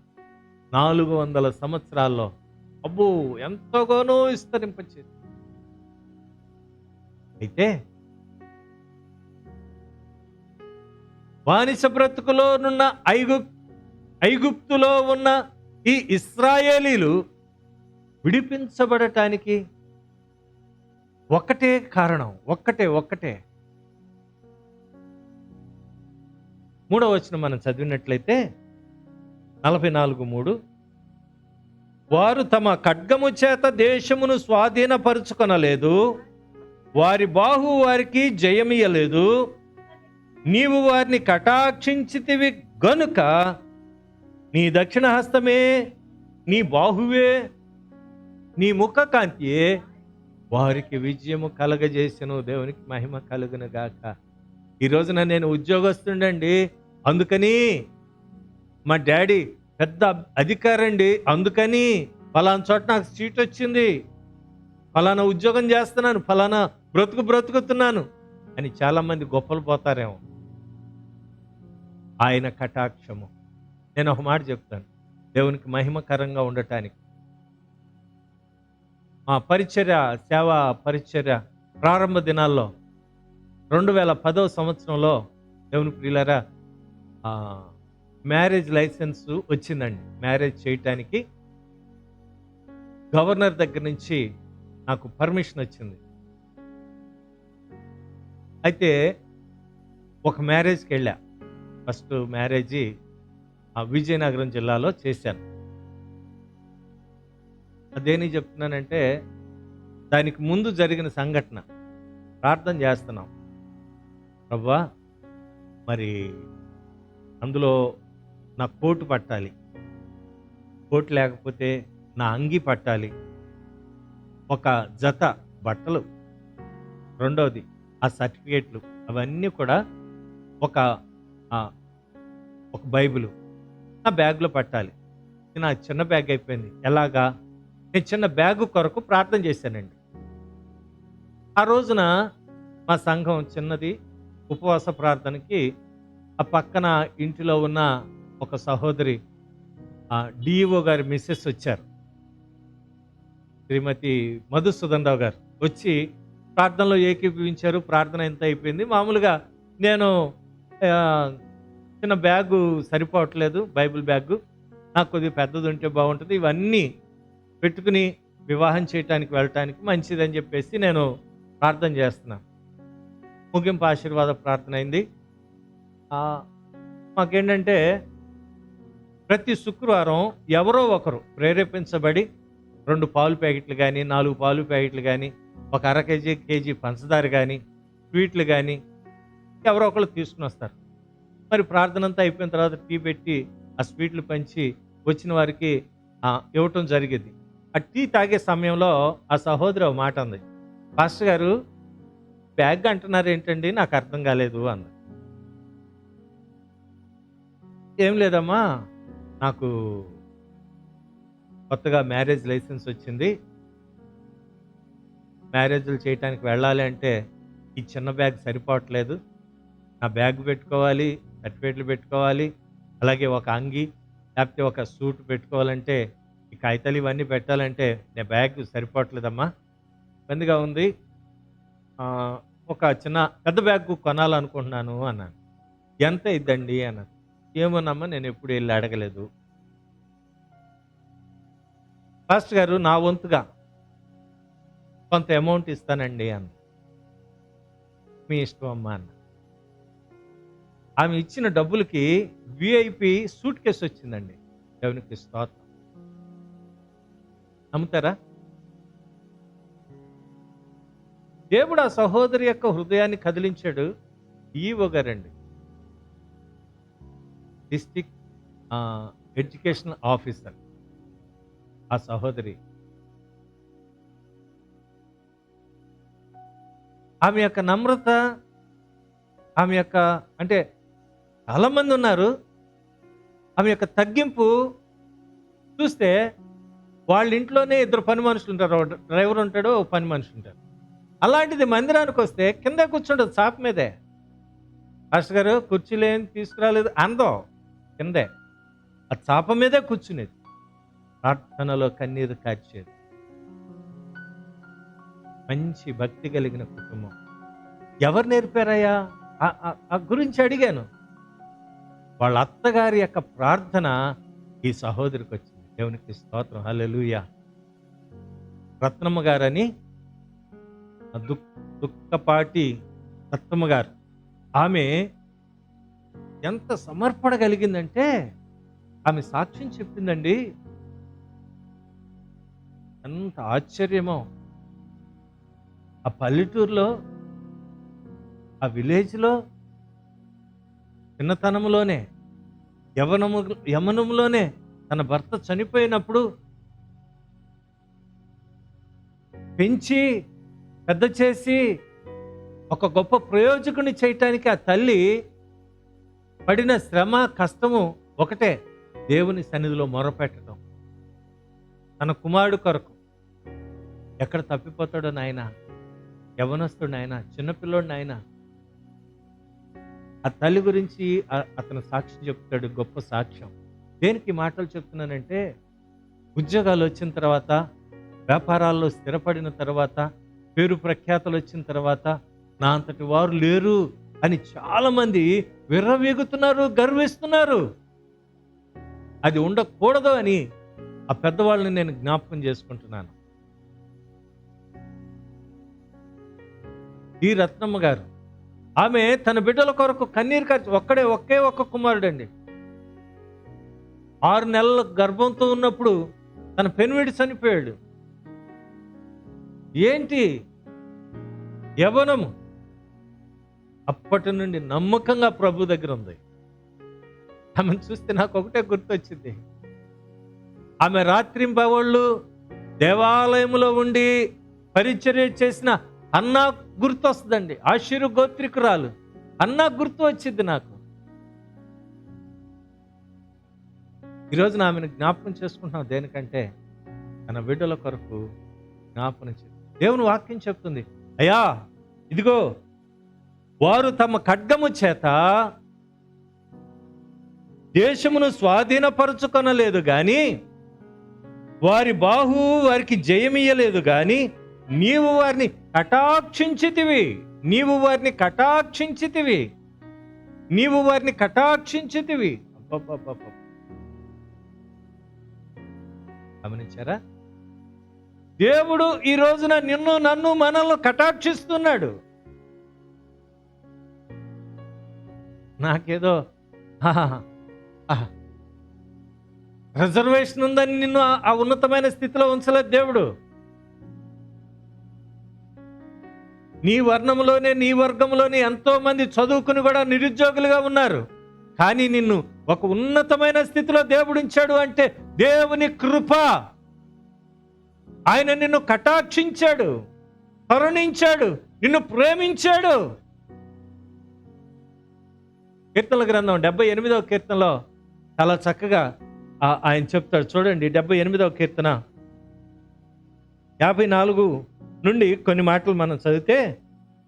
400 సంవత్సరాల్లో అబ్బో ఎంతగానో విస్తరింప చేశాడు. అయితే బానిస బ్రతుకులో నున్న ఐగుప్తులో ఉన్న ఈ ఇశ్రాయేలీలు విడిపించబడటానికి ఒక్కటే కారణం, ఒక్కటే. 3వ వచనం మనం చదివినట్లయితే 44:3, వారు తమ ఖడ్గము చేత దేశమును స్వాధీనపరుచుకొనలేదు, వారి బాహు వారికి జయమియలేదు, నీవు వారిని కటాక్షించితివి గనుక నీ దక్షిణ హస్తమే, నీ బాహువే, నీ ముఖ కాంతియే వారికి విజయము కలగజేసెను. దేవునికి మహిమ కలుగును గాక. ఈ రోజున నేను ఉద్యోగస్తుండండి, అందుకని మా డాడీ పెద్ద అధికారండి, అందుకని ఫలానా చోట నాకు సీట్ వచ్చింది, ఫలానా ఉద్యోగం చేస్తున్నాను, ఫలానా బ్రతుకుతున్నాను అని చాలామంది గొప్పలు పోతారేమో. ఆయన కటాక్షము. నేను ఒక మాట చెప్తాను, దేవునికి మహిమకరంగా ఉండటానికి మా పరిచర్య, సేవా పరిచర్య ప్రారంభ దినాల్లో 2010వ సంవత్సరంలో దేవుని ప్రియులారా మ్యారేజ్ లైసెన్స్ వచ్చిందండి. మ్యారేజ్ చేయటానికి గవర్నర్ దగ్గర నుంచి నాకు పర్మిషన్ వచ్చింది. అయితే ఒక మ్యారేజ్కి వెళ్ళా. ఫస్ట్ మ్యారేజీ విజయనగరం జిల్లాలో చేశాను. అదేనికి చెప్తున్నానంటే దానికి ముందు జరిగిన సంఘటన ప్రార్థన చేస్తున్నాం. ప్రభువా, మరి అందులో నా కోటు పట్టాలి, కోటు లేకపోతే నా అంగి పట్టాలి, ఒక జత బట్టలు, రెండవది ఆ సర్టిఫికేట్లు, అవన్నీ కూడా ఒక ఒక బైబిల్ నా బ్యాగ్లో పట్టాలి. నా చిన్న బ్యాగ్ అయిపోయింది. ఎలాగా? నేను చిన్న బ్యాగు కొరకు ప్రార్థన చేశానండి. ఆ రోజున మా సంఘం చిన్నది, ఉపవాస ప్రార్థనకి ఆ పక్కన ఇంటిలో ఉన్న ఒక సహోదరి డిఈఓ గారి మిస్సెస్ వచ్చారు, శ్రీమతి మధుసూదన్ రావు గారు వచ్చి ప్రార్థనలో ఏకీభవించారు. ప్రార్థన ఎంత అయిపోయింది. మామూలుగా నేను చిన్న బ్యాగు సరిపోవట్లేదు, బైబిల్ బ్యాగు, నాకు కొద్దిగా పెద్దది ఉంటే బాగుంటుంది, ఇవన్నీ పెట్టుకుని వివాహం చేయటానికి వెళ్ళటానికి మంచిదని చెప్పేసి నేను ప్రార్థన చేస్తున్నాను. ముగింపు ఆశీర్వాద ప్రార్థన అయింది. మాకేంటంటే ప్రతి శుక్రవారం ఎవరో ఒకరు ప్రేరేపించబడి 2 పాలు ప్యాకెట్లు కానీ, 4 పాలు ప్యాకెట్లు కానీ, ఒక అర కేజీ పంచదార కానీ, స్వీట్లు కానీ ఎవరో ఒకరు తీసుకుని వస్తారు. మరి ప్రార్థన అంతా అయిపోయిన తర్వాత టీ పెట్టి ఆ స్వీట్లు పంచి వచ్చిన వారికి ఇవ్వటం జరిగేది. ఆ టీ తాగే సమయంలో ఆ సహోదరి ఒక మాట అంది, పాస్టర్ గారు బ్యాగ్ అంటున్నారు ఏంటండి, నాకు అర్థం కాలేదు అన్న. ఏం లేదమ్మా, నాకు కొత్తగా మ్యారేజ్ లైసెన్స్ వచ్చింది, మ్యారేజ్లు చేయటానికి వెళ్ళాలి అంటే ఈ చిన్న బ్యాగ్ సరిపోవట్లేదు, నా బ్యాగ్ పెట్టుకోవాలి, సర్టిఫికేట్లు పెట్టుకోవాలి, అలాగే ఒక అంగి లేకపోతే ఒక సూట్ పెట్టుకోవాలంటే ఈ కాగితాలు ఇవన్నీ పెట్టాలంటే నా బ్యాగ్ సరిపోవట్లేదమ్మా, ఇబ్బందిగా ఉంది, ఒక చిన్న పెద్ద బ్యాగ్ కొనాలనుకుంటున్నాను అన్నాను. ఎంత ఇద్దండి అన్నాను. ఏమోనమ్మా, నేను ఎప్పుడు వెళ్ళి అడగలేదు. పాస్టర్ గారు నా వంతుగా కొంత అమౌంట్ ఇస్తానండి అన్న. మీ ఇష్టం అమ్మా అన్న. ఆమె ఇచ్చిన డబ్బులకి విఐపి సూట్ కేసు వచ్చిందండి. దేవునికి స్తోత్రం. నమ్ముతారా? దేవుడు ఆ సహోదరి యొక్క హృదయాన్ని కదిలించాడు. ఈవో గారండి, డిస్ట్రిక్ట్ ఎడ్యుకేషన్ ఆఫీసర్. ఆ సహోదరి ఆమె యొక్క నమ్రత, ఆమె యొక్క అంటే చాలామంది ఉన్నారు, ఆమె యొక్క తగ్గింపు చూస్తే వాళ్ళ ఇంట్లోనే 2 పని మనుషులు ఉంటారు, డ్రైవర్ ఉంటాడు, ఒక పని మనిషి ఉంటారు. అలాంటిది మందిరానికి వస్తే కింద కూర్చుంటుంది చాప మీదే. పాస్టర్ గారు కుర్చీలు ఏం తీసుకురాలేదు అందం, కిందే ఆ చాప మీదే కూర్చునేది, ప్రార్థనలో కన్నీరు కార్చేది. మంచి భక్తి కలిగిన కుటుంబం. ఎవరు నేర్పారయ్యా ఆ గురించి అడిగాను. వాళ్ళ అత్తగారి యొక్క ప్రార్థన ఈ సహోదరికి వచ్చింది. దేవునికి స్తోత్రం, హల్లెలూయా. రత్నమ్మ గారని దుఃఖపాటి రత్నమ్మ గారు, ఆమె ఎంత సమర్పణ కలిగిందంటే ఆమె సాక్ష్యం చెప్పిందండి. ఎంత ఆశ్చర్యమో. ఆ పల్లెటూరులో, ఆ విలేజ్లో, చిన్నతనంలోనే, యమనంలోనే తన భర్త చనిపోయినప్పుడు పెంచి పెద్ద చేసి ఒక గొప్ప ప్రయోజకుని చేయటానికి ఆ తల్లి పడిన శ్రమ, కష్టము ఒకటే, దేవుని సన్నిధిలో మొరపెట్టడం. తన కుమారుడు కొరకు ఎక్కడ తప్పిపోతాడో నాయన, యవనస్తుడు నాయన, చిన్నపిల్లోడు నాయన. ఆ తల్లి గురించి అతను సాక్ష్యం చెప్తాడు, గొప్ప సాక్ష్యం. దేనికి మాటలు చెప్తున్నానంటే, ఉద్యోగాలు వచ్చిన తర్వాత, వ్యాపారాల్లో స్థిరపడిన తర్వాత, పేరు ప్రఖ్యాతలు వచ్చిన తర్వాత నా అంతటి వారు లేరు అని చాలామంది విర్రవీగుతున్నారు, గర్విస్తున్నారు. అది ఉండకూడదు అని ఆ పెద్దవాళ్ళని నేను జ్ఞాపకం చేసుకుంటున్నాను. ఈ రత్నమ్మ గారు, ఆమె తన బిడ్డల కొరకు కన్నీరు కార్చి, ఒకే ఒక్క కుమారుడండి. 6 నెలల గర్భంతో ఉన్నప్పుడు తన పెనివిడి చనిపోయాడు. ఏంటి యవ్వనము, అప్పటి నుండి నమ్మకంగా ప్రభు దగ్గర ఉంది. ఆమెను చూస్తే నాకు ఒకటే గుర్తొచ్చింది. ఆమె రాత్రింబవళ్ళు దేవాలయంలో ఉండి పరిచర్య చేసిన అన్నా గుర్తు వస్తుందండి. ఆషీరు గోత్రికురాలు అన్నా గుర్తు వచ్చింది నాకు. ఈరోజు నా ఆమెను జ్ఞాపకం చేసుకుంటున్నాం. దేనికంటే తన బిడ్డల కొరకు జ్ఞాపకం చేసి, దేవుని వాక్యం చెప్తుంది, అయ్యా ఇదిగో వారు తమ ఖడ్గము చేత దేశమును స్వాధీనపరుచుకొనలేదు గాని, వారి బాహు వారికి జయమియ్యలేదు గాని, నీవు వారిని కటాక్షించితివి, నీవు వారిని కటాక్షించితివి, నీవు వారిని కటాక్షించితివి. గమనించారా? దేవుడు ఈ రోజున నిన్ను నన్ను మనల్ని కటాక్షిస్తున్నాడు. నాకేదో రిజర్వేషన్ ఉందని నిన్ను ఆ ఉన్నతమైన స్థితిలో ఉంచలేదు దేవుడు. నీ వర్ణంలోనే, నీ వర్గంలోనే ఎంతో మంది చదువుకుని కూడా నిరుద్యోగులుగా ఉన్నారు. కానీ నిన్ను ఒక ఉన్నతమైన స్థితిలో దేవుడు ఉంచాడు అంటే దేవుని కృప. ఆయన నిన్ను కటాక్షించాడు, కరుణించాడు, నిన్ను ప్రేమించాడు. కీర్తనల గ్రంథం 78వ కీర్తనలో చాలా చక్కగా ఆయన చెప్తాడు. చూడండి, 78వ కీర్తన 54 నుండి కొన్ని మాటలు మనం చదివితే,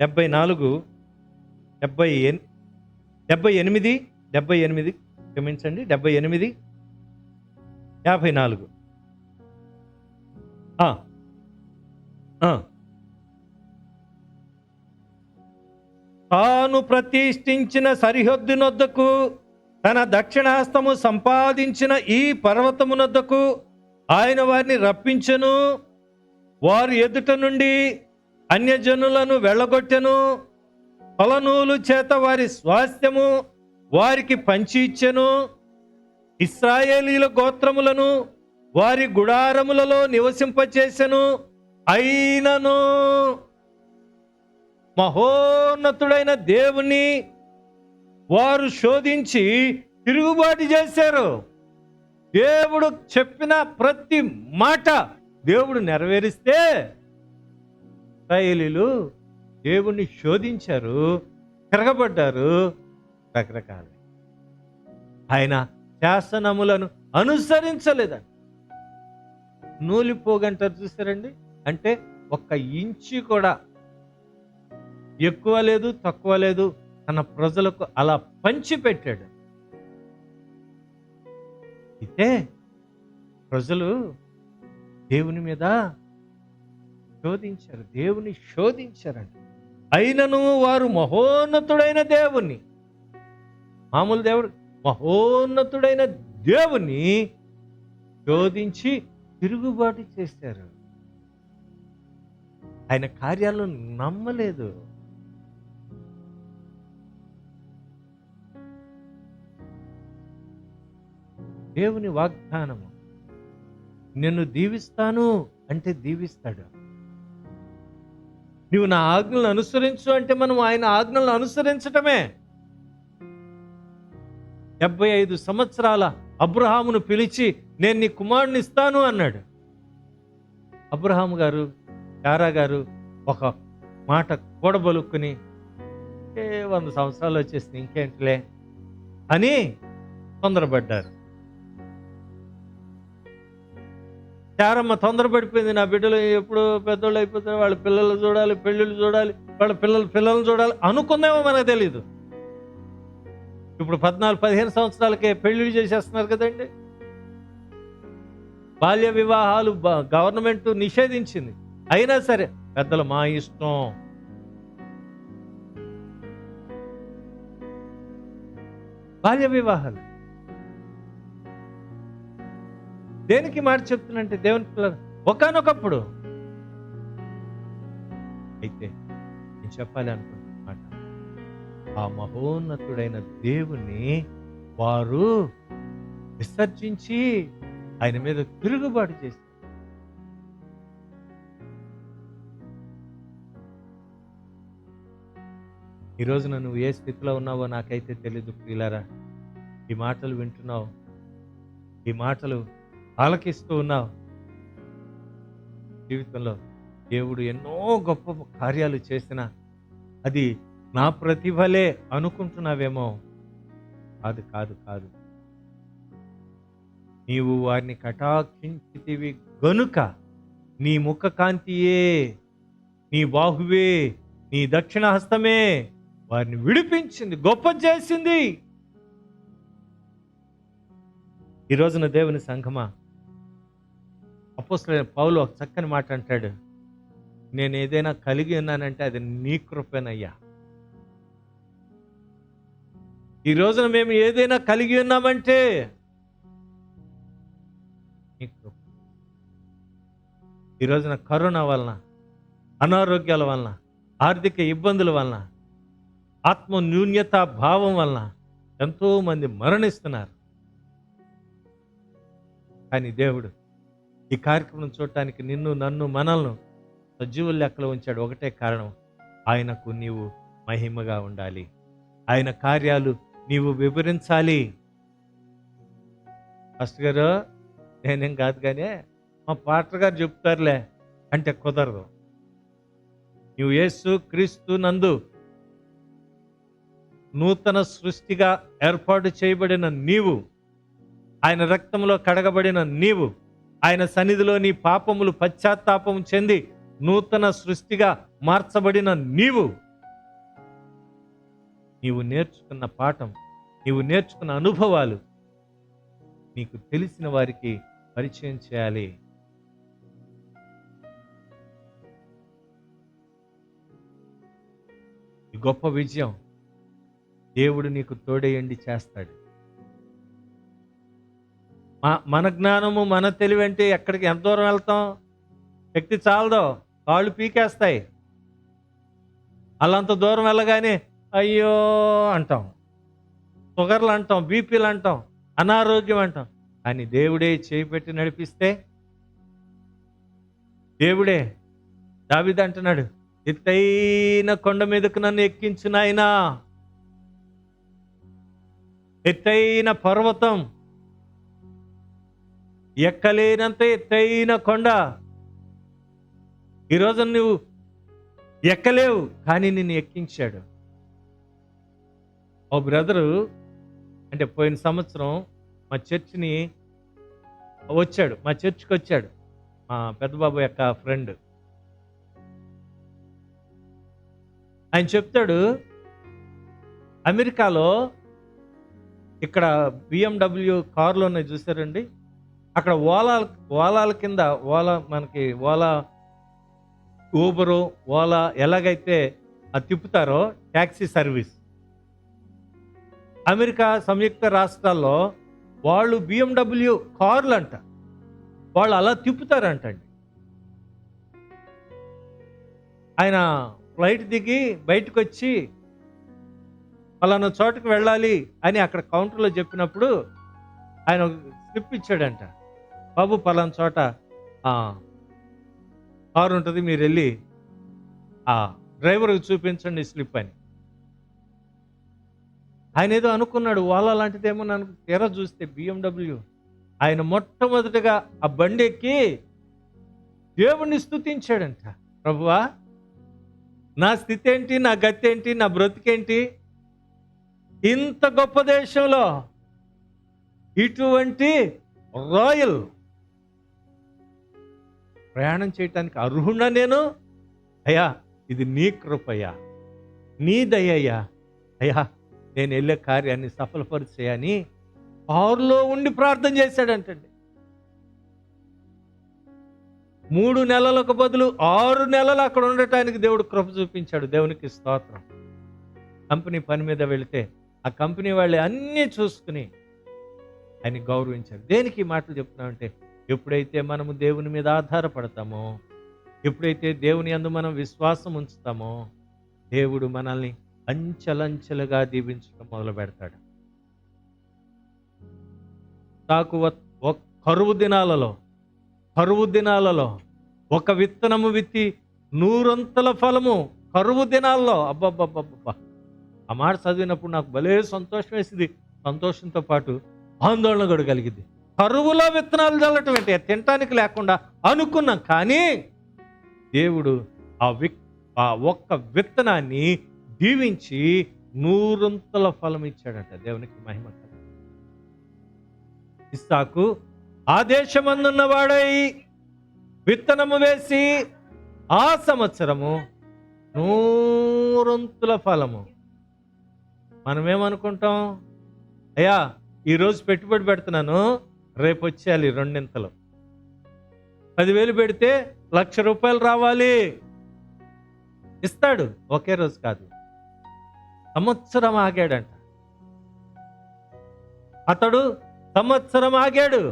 78 క్షమించండి, 78 54 తాను ప్రతిష్ఠించిన సరిహద్దునొద్దకు, తన దక్షిణహస్తము సంపాదించిన ఈ పర్వతమునొద్దకు ఆయన వారిని రప్పించెను. వారి ఎదుట నుండి అన్యజనులను వెళ్ళగొట్టెను. కొలనూలు చేత వారి స్వాస్థ్యము వారికి పంచి ఇచ్చెను. ఇశ్రాయేలీల గోత్రములను వారి గుడారములలో నివసింపచేసెను. అయినను మహోన్నతుడైన దేవుని వారు శోధించి తిరుగుబాటు చేశారు. దేవుడు చెప్పిన ప్రతి మాట దేవుడు నెరవేరిస్తే ఇశ్రాయేలీలు దేవుణ్ణి శోధించారు, తిరగబడ్డారు, రకరకాల ఆయన శాసనములను అనుసరించలేదండి. నూలిపోగంటారు చూసారండి, అంటే 1 ఇంచు కూడా ఎక్కువ లేదు, తక్కువ లేదు, తన ప్రజలకు అలా పంచిపెట్టాడు. అయితే ప్రజలు దేవుని మీద శోధించారు, దేవుని శోధించారండి. అయినను వారు మహోన్నతుడైన దేవుణ్ణి, మామూలు దేవుడు, మహోన్నతుడైన దేవుణ్ణి శోధించి తిరుగుబాటు చేశారు. ఆయన కార్యాలను నమ్మలేదు. దేవుని వాగ్దానము, నిన్ను దీవిస్తాను అంటే దీవిస్తాడు. నువ్వు నా ఆజ్ఞలను అనుసరించు అంటే మనం ఆయన ఆజ్ఞలను అనుసరించటమే. 75 సంవత్సరాల అబ్రహామును పిలిచి నేను నీ కుమారుని ఇస్తాను అన్నాడు. అబ్రహాము గారు, శారా గారు ఒక మాట కూడబలుక్కుని 100 సంవత్సరాలు వచ్చేసింది ఇంకేంటిలే అని తొందరపడ్డారు. శారమ్మ తొందరపడిపోయింది. నా బిడ్డలు ఎప్పుడు పెద్దోళ్ళు అయిపోతారు, వాళ్ళ పిల్లలు చూడాలి, పెళ్ళిళ్ళు చూడాలి, వాళ్ళ పిల్లలు చూడాలి అనుకుందేమో మనకు తెలీదు. ఇప్పుడు 14-15 సంవత్సరాలకే పెళ్లిళ్ళు చేసేస్తున్నారు కదండి. బాల్య వివాహాలు గవర్నమెంట్ నిషేధించింది. అయినా సరే పెద్దలు మా ఇష్టం. బాల్య వివాహాలు దేనికి మాట చెప్తున్నంటే దేవుని పిల్లలు ఒకానొకప్పుడు. అయితే నేను చెప్పాలి అనుకుంటున్న మాట, ఆ మహోన్నతుడైన దేవుని వారు విసర్జించి ఆయన మీద తిరుగుబాటు చేశారు. ఈ రోజున నువ్వు ఏ స్థితిలో ఉన్నావో నాకైతే తెలీదు ప్రియులారా. ఈ మాటలు వింటున్నావు, ఈ మాటలు ఆలకిస్తూ ఉన్నావు. జీవితంలో దేవుడు ఎన్నో గొప్ప కార్యాలు చేసినా అది నా ప్రతిభలే అనుకుంటున్నావేమో. కాదు కాదు కాదు, నీవు వారిని కటాక్షించితివి గనుక నీ ముఖ కాంతియే, నీ బాహువే, నీ దక్షిణ హస్తమే వారిని విడిపించింది, గొప్ప చేసింది. ఈ రోజున దేవుని సంఘమా, అపోస్తలుడైన పౌలు ఒక చక్కని మాట అంటాడు, నేను ఏదైనా కలిగి ఉన్నానంటే అది నీ కృపేనయ్యా. ఈ రోజున మేము ఏదైనా కలిగి ఉన్నామంటే నీ కృప. ఈ రోజున కరోనా వలన, అనారోగ్యాల వలన, ఆర్థిక ఇబ్బందుల వలన, ఆత్మ న్యూన్యత భావం వలన ఎంతో మంది మరణిస్తున్నారు. కానీ దేవుడు ఈ కార్యక్రమం చూడటానికి నిన్ను, నన్ను, మనల్ని సజీవుల లెక్కలో ఉంచాడు. ఒకటే కారణం, ఆయనకు నీవు మహిమగా ఉండాలి, ఆయన కార్యాలు నీవు వివరించాలి. ఫస్ట్ గారు నేనేం కాదు కానీ మా పాస్టర్ గారు చెప్తారులే అంటే కుదరదు. నువ్వు యేసు క్రీస్తు నందు నూతన సృష్టిగా ఏర్పాటు చేయబడిన నీవు, ఆయన రక్తంలో కడగబడిన నీవు, ఆయన సన్నిధిలో నీ పాపములు పశ్చాత్తాపం చెంది నూతన సృష్టిగా మార్చబడిన నీవు నేర్చుకున్న పాఠం, నీవు నేర్చుకున్న అనుభవాలు నీకు తెలిసిన వారికి పరిచయం చేయాలి. ఈ గొప్ప విజయం దేవుడు నీకు తోడేయండి చేస్తాడు. మన జ్ఞానము, మన తెలివి అంటే ఎక్కడికి ఎంత దూరం వెళ్తాం? శక్తి చాలదో, కాళ్ళు పీకేస్తాయి. అలాంత దూరం వెళ్ళగానే అయ్యో అంటాం, షుగర్లు అంటాం, బీపీలు అంటాం, అనారోగ్యం అంటాం. కానీ దేవుడే చేయి పెట్టి నడిపిస్తే, దేవుడే, దావీదు అంటున్నాడు, ఎత్తైన కొండ మీదకు నన్ను ఎక్కించు నాయనా, ఎత్తైన పర్వతం, ఎక్కలేనంత ఎత్తైన కొండ. ఈరోజు నువ్వు ఎక్కలేవు, కానీ నిన్ను ఎక్కించాడు. ఓ బ్రదరు అంటే పోయిన సంవత్సరం మా చర్చిని వచ్చాడు, మా చర్చికి వచ్చాడు, మా పెద్దబాబు యొక్క ఫ్రెండ్. ఆయన చెప్తాడు, అమెరికాలో ఇక్కడ BMW కార్లు ఉన్నాయి చూసారండి, అక్కడ ఓలాల కింద మనకి ఓలా, ఊబరు, ఓలా ఎలాగైతే అది తిప్పుతారో ట్యాక్సీ సర్వీస్, అమెరికా సంయుక్త రాష్ట్రాల్లో వాళ్ళు BMW కార్లు అంట, వాళ్ళు అలా తిప్పుతారంటండి. ఆయన ఫ్లైట్ దిగి బయటకు వచ్చి పలానా చోటుకు వెళ్ళాలి అని అక్కడ కౌంటర్లో చెప్పినప్పుడు ఆయన స్లిప్ ఇచ్చాడంట, బాబు పలానా చోట కారు ఉంటుంది, మీరు వెళ్ళి ఆ డ్రైవర్కి చూపించండి స్లిప్ అని. ఆయన ఏదో అనుకున్నాడు, వాళ్ళ లాంటిదేమో నన్ను తీరా చూస్తే BMW. ఆయన మొట్టమొదటిగా ఆ బండి ఎక్కి దేవుణ్ణి స్తుతించాడంట, ప్రభువా నా స్థితి ఏంటి, నా గతి ఏంటి, నా బ్రతికేంటి, ఇంత గొప్ప దేశంలో ఇటువంటి రాయల్ ప్రయాణం చేయటానికి అర్హున్నా నేను? అయ్యా ఇది నీ కృపయ్యా, నీ దయ్యయ్యా, అయ్యా నేను వెళ్ళే కార్యాన్ని సఫలపరిచేయని కారులో ఉండి ప్రార్థన చేశాడంటండి. 3 నెలలకు బదులు 6 నెలలు అక్కడ ఉండటానికి దేవుడు కృప చూపించాడు. దేవునికి స్తోత్రం. కంపెనీ పని మీద వెళితే ఆ కంపెనీ వాళ్ళే అన్నీ చూసుకుని ఆయన గౌరవించారు. దేనికి ఈ మాటలు చెప్తున్నామంటే, ఎప్పుడైతే మనము దేవుని మీద ఆధారపడతామో, ఎప్పుడైతే దేవుని యందు మనం విశ్వాసం ఉంచుతామో, దేవుడు మనల్ని అంచెలంచెలుగా దీవించడం మొదలు పెడతాడు. కరువు దినాలలో ఒక విత్తనము విత్తి 100 ఫలము కరువు దినాల్లో. అబ్బబ్బబ్బబ్బా, ఆ మాట చదివినప్పుడు నాకు భలే సంతోషం వేసింది. సంతోషంతో పాటు ఆందోళన కూడా కలిగింది. కరువులో విత్తనాలు చల్లటం ఏంటి, తినటానికి లేకుండా అనుకున్నాం. కానీ దేవుడు ఆ ఒక్క విత్తనాన్ని దీవించి 100 ఫలం ఇచ్చాడట. దేవునికి మహిమ. ఇస్సాకు ఆ దేశమందున్నవాడై విత్తనము వేసి ఆ సంవత్సరము 100 ఫలము. మనమేమనుకుంటాం, అయ్యా ఈరోజు పెట్టుబడి పెడుతున్నాను, రేపు వచ్చేయాలి 2 10,000 పెడితే ₹1,00,000 రావాలి. ఇస్తాడు, ఒకే రోజు కాదు, సంవత్సరం ఆగాడంట. అతడు సంవత్సరం ఆగాడు.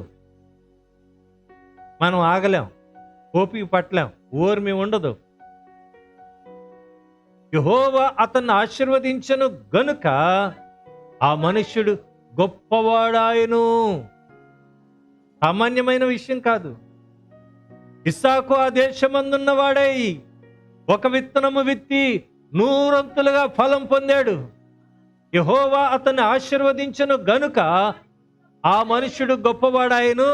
మనం ఆగలేం, ఓపిక పట్టలేం, ఓర్మి ఉండదు. యెహోవా అతన్ని ఆశీర్వదించను గనుక ఆ మనుష్యుడు గొప్పవాడాయను. సామాన్యమైన విషయం కాదు. ఇస్సాకు ఆ దేశమందున్నవాడై ఒక విత్తనము విత్తి 100 ఫలం పొందాడు. యెహోవా అతన్ని ఆశీర్వదించను గనుక ఆ మనుష్యుడు గొప్పవాడాయను.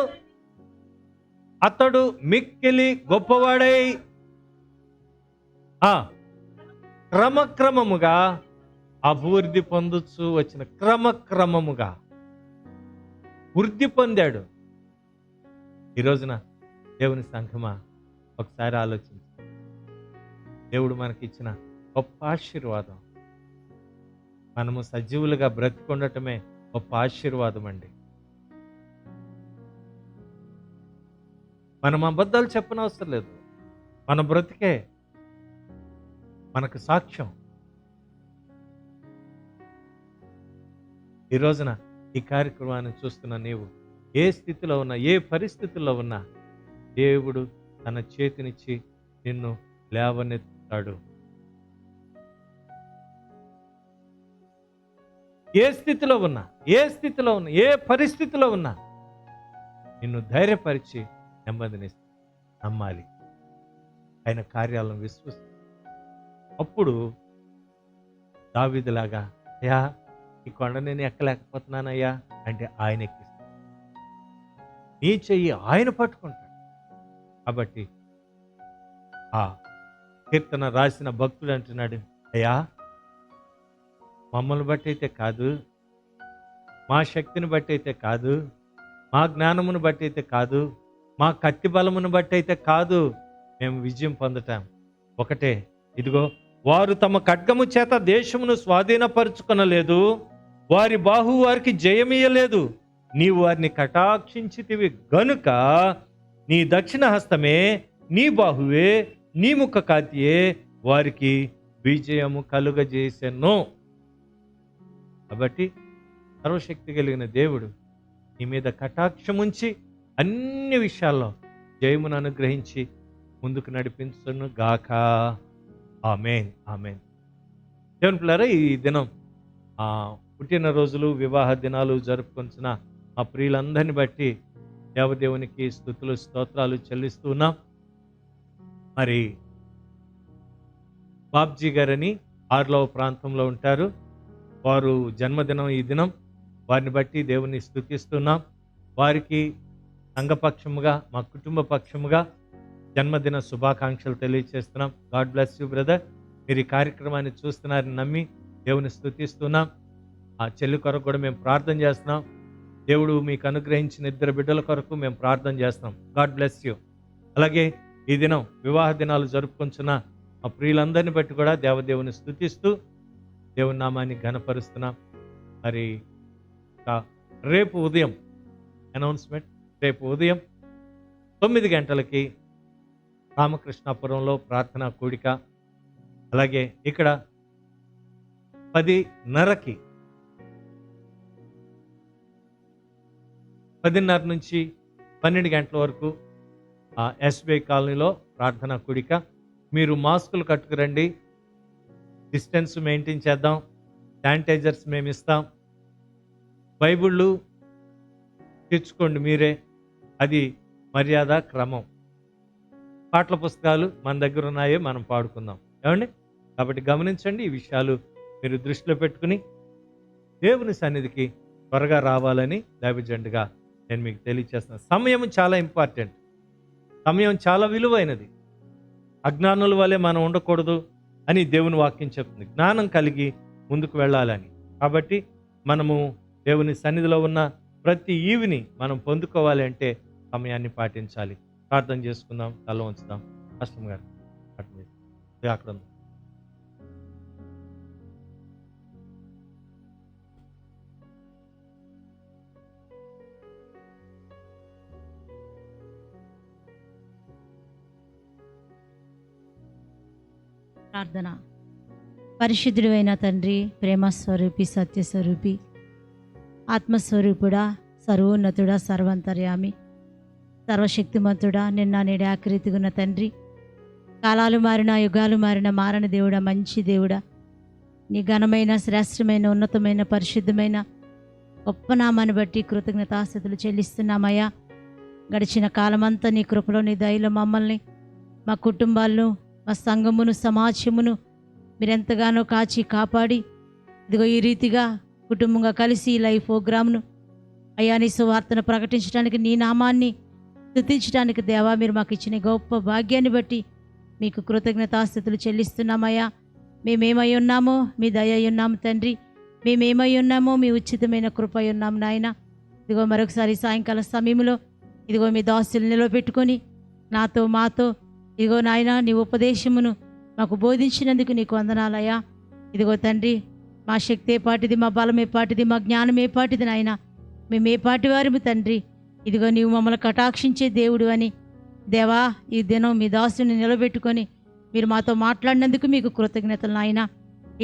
అతడు మిక్కిలి గొప్పవాడై క్రమక్రమముగా అభివృద్ధి పొందుచు వచ్చిన, క్రమక్రమముగా వృద్ధి పొందాడు. ఈ రోజున దేవుని సంఘమా, ఒకసారి ఆలోచించు. దేవుడు మనకిచ్చిన గొప్ప ఆశీర్వాదం, మనము సజీవులుగా బ్రతికొండటమే గొప్ప ఆశీర్వాదం అండి. మనం అబద్ధాలు చెప్పనవసరం లేదు. మన బ్రతికే మనకు సాక్ష్యం. ఈ రోజున ఈ కార్యక్రమాన్ని చూస్తున్న నీవు ఏ స్థితిలో ఉన్నా, ఏ పరిస్థితుల్లో ఉన్నా, దేవుడు తన చేతినిచ్చి నిన్ను లేవనెత్తుతాడు. ఏ స్థితిలో ఉన్నా, ఏ పరిస్థితిలో ఉన్నా నిన్ను ధైర్యపరిచి నెమ్మదినిస్తా. నమ్మాలి, ఆయన కార్యాలను విశ్వసి. అప్పుడు దావీదులాగా, అయ్యా ఈ కొండ నేను ఎక్కలేకపోతున్నానయ్యా అంటే ఆయన ఎక్కిస్తాడు. నీ చెయ్యి ఆయన పట్టుకుంటాడు. కాబట్టి ఆ కీర్తన రాసిన భక్తుడు అంటున్నాడు, అయ్యా మమ్మల్ని బట్టి అయితే కాదు, మా శక్తిని బట్టి అయితే కాదు, మా జ్ఞానమును బట్టి అయితే కాదు, మా కత్తి బలమును బట్టి అయితే కాదు మేము విజయం పొందటం. ఒకటే, ఇదిగో వారు తమ ఖడ్గము చేత దేశమును స్వాధీనపరుచుకొనలేదు, వారి బాహు వారికి జయమియ్యలేదు. నీవు వారిని కటాక్షించితివి గనుక నీ దక్షిణ హస్తమే, నీ బాహువే, నీ ముఖ కాంతియే వారికి విజయము కలుగజేసెను. కాబట్టి సర్వశక్తి కలిగిన దేవుడు నీ మీద కటాక్షముంచి అన్ని విషయాల్లో జయమును అనుగ్రహించి ముందుకు నడిపించును గాక. ఆమేన్, ఆమేన్. దేవుని పిల్లరా, ఈ దినం పుట్టినరోజులు, వివాహ దినాలు జరుపుకొంచిన ఆ ప్రియులందరిని బట్టి దేవదేవునికి స్తుతులు స్తోత్రాలు చెల్లిస్తూ ఉన్నాం. మరి బాబ్జీ గారని ఆర్లవ ప్రాంతంలో ఉంటారు. వారు జన్మదినం ఈ దినం. వారిని బట్టి దేవుని స్తుతిస్తున్నాం. వారికి సంఘపక్షముగా, మా కుటుంబ పక్షముగా జన్మదిన శుభాకాంక్షలు తెలియజేస్తున్నాం. God bless you brother. మీరు ఈ కార్యక్రమాన్ని చూస్తున్నారని నమ్మి దేవుని స్తుతిస్తున్నాం. ఆ చెల్లి కొరకు కూడా మేము ప్రార్థన చేస్తున్నాం. దేవుడు మీకు అనుగ్రహించిన 2 బిడ్డల కొరకు మేము ప్రార్థన చేస్తున్నాం. God bless you. అలాగే ఈ దినం వివాహ దినాలు జరుపుకొంచున్న ఆ ప్రియులందరినీ బట్టి కూడా దేవదేవుని స్తుతిస్తూ దేవుని నామాన్ని ఘనపరుస్తున్నాం. మరి రేపు ఉదయం అనౌన్స్మెంట్, రేపు ఉదయం 9 గంటలకి రామకృష్ణాపురంలో ప్రార్థనా కూడిక. అలాగే ఇక్కడ 10:30కి 10:30 నుంచి 12 గంటల వరకు ఎస్బీఐ కాలనీలో ప్రార్థనా కూడిక. మీరు మాస్కులు కట్టుకురండి, డిస్టెన్స్ మెయింటైన్ చేద్దాం, శానిటైజర్స్ మేము ఇస్తాం, బైబిళ్ళు తెచ్చుకోండి మీరే, అది మర్యాద క్రమం. పాటల పుస్తకాలు మన దగ్గర ఉన్నాయో మనం పాడుకుందాం, ఏమండి? కాబట్టి గమనించండి, ఈ విషయాలు మీరు దృష్టిలో పెట్టుకుని దేవుని సన్నిధికి త్వరగా రావాలని దైవజండుగా నేను మీకు తెలియజేస్తున్నాను. సమయం చాలా ఇంపార్టెంట్, సమయం చాలా విలువైనది. అజ్ఞానుల వలె మనం ఉండకూడదు అని దేవుని వాక్యం చెప్తుంది. జ్ఞానం కలిగి ముందుకు వెళ్ళాలని. కాబట్టి మనము దేవుని సన్నిధిలో ఉన్న ప్రతి ఈవిని మనం పొందుకోవాలి అంటే సమయాన్ని పాటించాలి. ప్రార్థన చేసుకుందాం, తల ఉంచుదాం. కష్టం గారు అక్కడ ఉంది. ప్రార్థన. పరిశుద్ధుడు అయిన తండ్రి, ప్రేమస్వరూపి, సత్యస్వరూపి, ఆత్మస్వరూపుడా, సర్వోన్నతుడా, సర్వంతర్యామి, సర్వశక్తిమంతుడా, నిన్న నేడు ఆకృతిగున్న తండ్రి, కాలాలు మారిన యుగాలు మారిన మారని దేవుడా, మంచి దేవుడా, నీ ఘనమైన శ్రేష్టమైన ఉన్నతమైన పరిశుద్ధమైన గొప్ప నామాన్ని బట్టి కృతజ్ఞతాస్తుతులు చెల్లిస్తున్నామయ్యా. గడిచిన కాలమంతా నీ కృపలో నీ దయలో మమ్మల్ని, మా కుటుంబాలను, మా సంఘమును, సమాజమును మీరెంతగానో కాచి కాపాడి ఇదిగో ఈ రీతిగా కుటుంబంగా కలిసి ఈ లైవ్ ప్రోగ్రామ్ను అయ్యా నీ సువార్తను ప్రకటించడానికి, నీ నామాన్ని స్తుతించడానికి దేవా మీరు మాకు ఇచ్చిన గొప్ప భాగ్యాన్ని బట్టి మీకు కృతజ్ఞతాస్తుతులు చెల్లిస్తున్నామయ్యా. మేమేమై ఉన్నామో మీ దయ అయి ఉన్నాము తండ్రి, మేమేమై ఉన్నామో మీ ఉచితమైన కృప అయి ఉన్నాము నాయన. ఇదిగో మరొకసారి సాయంకాల సమయంలో ఇదిగో మీ దాసులు నిలబెట్టుకొని నాతో మాతో ఇదిగో నాయన నీ ఉపదేశమును మాకు బోధించినందుకు నీకు వందనాలయ్యా. ఇదిగో తండ్రి, మా శక్తి ఏ పాటిది, మా బలం ఏ పాటిది, మా జ్ఞానం ఏ పాటిది నాయన, మేము ఏ పాటి వారిము తండ్రి. ఇదిగో నీవు మమ్మల్ని కటాక్షించే దేవుడు అని దేవా ఈ దినం మీ దాసుని నిలబెట్టుకొని మీరు మాతో మాట్లాడినందుకు మీకు కృతజ్ఞతలు నాయన.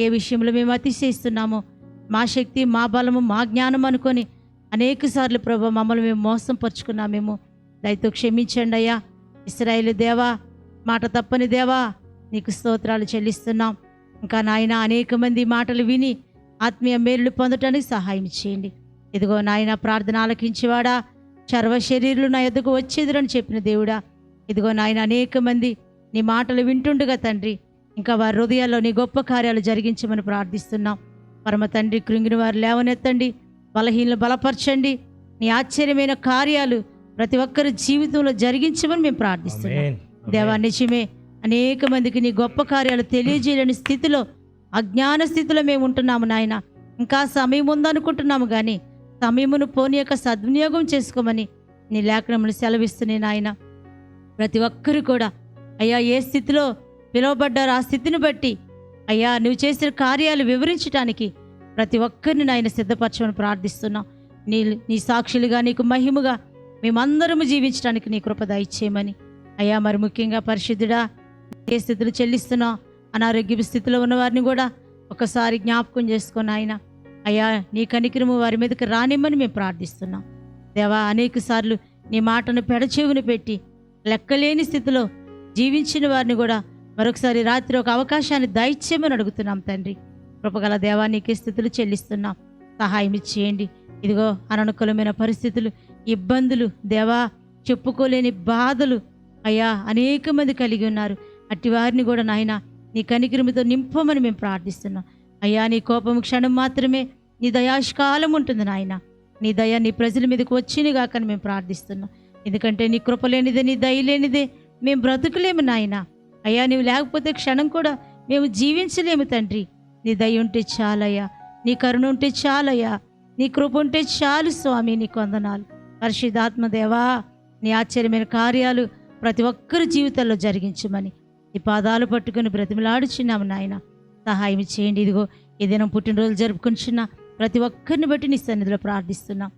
ఏ విషయంలో మేము అతిశయిస్తున్నామో, మా శక్తి, మా బలము, మా జ్ఞానం అనుకొని అనేక సార్లు ప్రభు మమ్మల్ని మేము మోసం పరుచుకున్నామేమో, దయతో క్షమించండి అయ్యా. ఇశ్రాయేలు దేవా, మాట తప్పని దేవా నీకు స్తోత్రాలు చెల్లిస్తున్నాం. ఇంకా నాయన అనేక మంది మాటలు విని ఆత్మీయ మేలులు పొందటానికి సహాయం చేయండి. ఇదిగో నాయన ప్రార్థన ఆలకించేవాడా, సర్వ శరీరులు నా ఎద్దకు వచ్చేదురని చెప్పిన దేవుడా, ఇదిగో నాయన అనేక మంది నీ మాటలు వింటుండగా తండ్రి ఇంకా వారి హృదయాల్లో నీ గొప్ప కార్యాలు జరిగించమని ప్రార్థిస్తున్నాం. పరమ తండ్రి, కృంగిన వారు లేవనెత్తండి, బలహీనలు బలపరచండి, నీ ఆశ్చర్యమైన కార్యాలు ప్రతి ఒక్కరి జీవితంలో జరిగించమని మేము ప్రార్థిస్తున్నాం. దేవా నిజమే, అనేక మందికి నీ గొప్ప కార్యాలు తెలియజేయలేని స్థితిలో, అజ్ఞాన స్థితిలో మేము ఉంటున్నాము నాయన. ఇంకా సమయం ఉందనుకుంటున్నాము కానీ సమయమును పోనీ యొక్క సద్వినియోగం చేసుకోమని నీ లేఖనములు సెలవిస్తున్నాయి నాయన. ప్రతి ఒక్కరు కూడా అయ్యా ఏ స్థితిలో పిలువబడ్డారో ఆ స్థితిని బట్టి అయ్యా నువ్వు చేసిన కార్యాలు వివరించడానికి ప్రతి ఒక్కరిని నాయన సిద్ధపరచమని ప్రార్థిస్తున్నాం. నీ సాక్షులుగా నీకు మహిమగా మేమందరము జీవించడానికి నీ కృప దయచేయమని అయ్యా. మరి ముఖ్యంగా పరిశుద్ధుడా, ఏ స్థితిలో చెల్లిస్తున్నాం అనారోగ్య స్థితిలో ఉన్న వారిని కూడా ఒకసారి జ్ఞాపకం చేసుకొని ఆయన అయ్యా నీ కనికరము వారి మీదకి రానిమ్మని మేము ప్రార్థిస్తున్నాం. దేవా అనేక సార్లు నీ మాటను పెడచెవుని పెట్టి లెక్కలేని స్థితిలో జీవించిన వారిని కూడా మరొకసారి రాత్రి ఒక అవకాశాన్ని దయచేయమని అడుగుతున్నాం తండ్రి. కృపగల దేవా నీకే స్థితులు చెల్లిస్తున్నాం, సహాయం చేయండి. ఇదిగో అననుకూలమైన పరిస్థితులు, ఇబ్బందులు దేవా, చెప్పుకోలేని బాధలు అయ్యా అనేక మంది కలిగి ఉన్నారు. అట్టి వారిని కూడా నాయన నీ కనికరముతో నింపమని మేము ప్రార్థిస్తున్నాం. అయ్యా నీ కోపం క్షణం మాత్రమే, నీ దయాష్కాలం ఉంటుంది నాయన. నీ దయ నీ ప్రజల మీదకి వచ్చినగాకని మేము ప్రార్థిస్తున్నాం. ఎందుకంటే నీ కృప లేనిదే, నీ దయ లేనిదే మేము బ్రతుకులేము నాయన. అయ్యా నీవు లేకపోతే క్షణం కూడా మేము జీవించలేము తండ్రి. నీ దయ ఉంటే చాలయ్యా, నీ కరుణ ఉంటే చాలయ్యా, నీ కృప ఉంటే చాలు స్వామి. నీకు వందనాలు పరిశుద్ధాత్మదేవా. నీ ఆశ్చర్యమైన కార్యాలు ప్రతి ఒక్కరి జీవితాల్లో జరిగించమని ఈ పాదాలు పట్టుకుని బ్రతిమలాడుచున్నాము నాయన. సహాయం చేయండి. ఇదిగో ఈ దినం పుట్టినరోజు జరుపుకుంటున్న ప్రతి ఒక్కరిని బట్టి నీ సన్నిధిలో ప్రార్థిస్తున్నాం.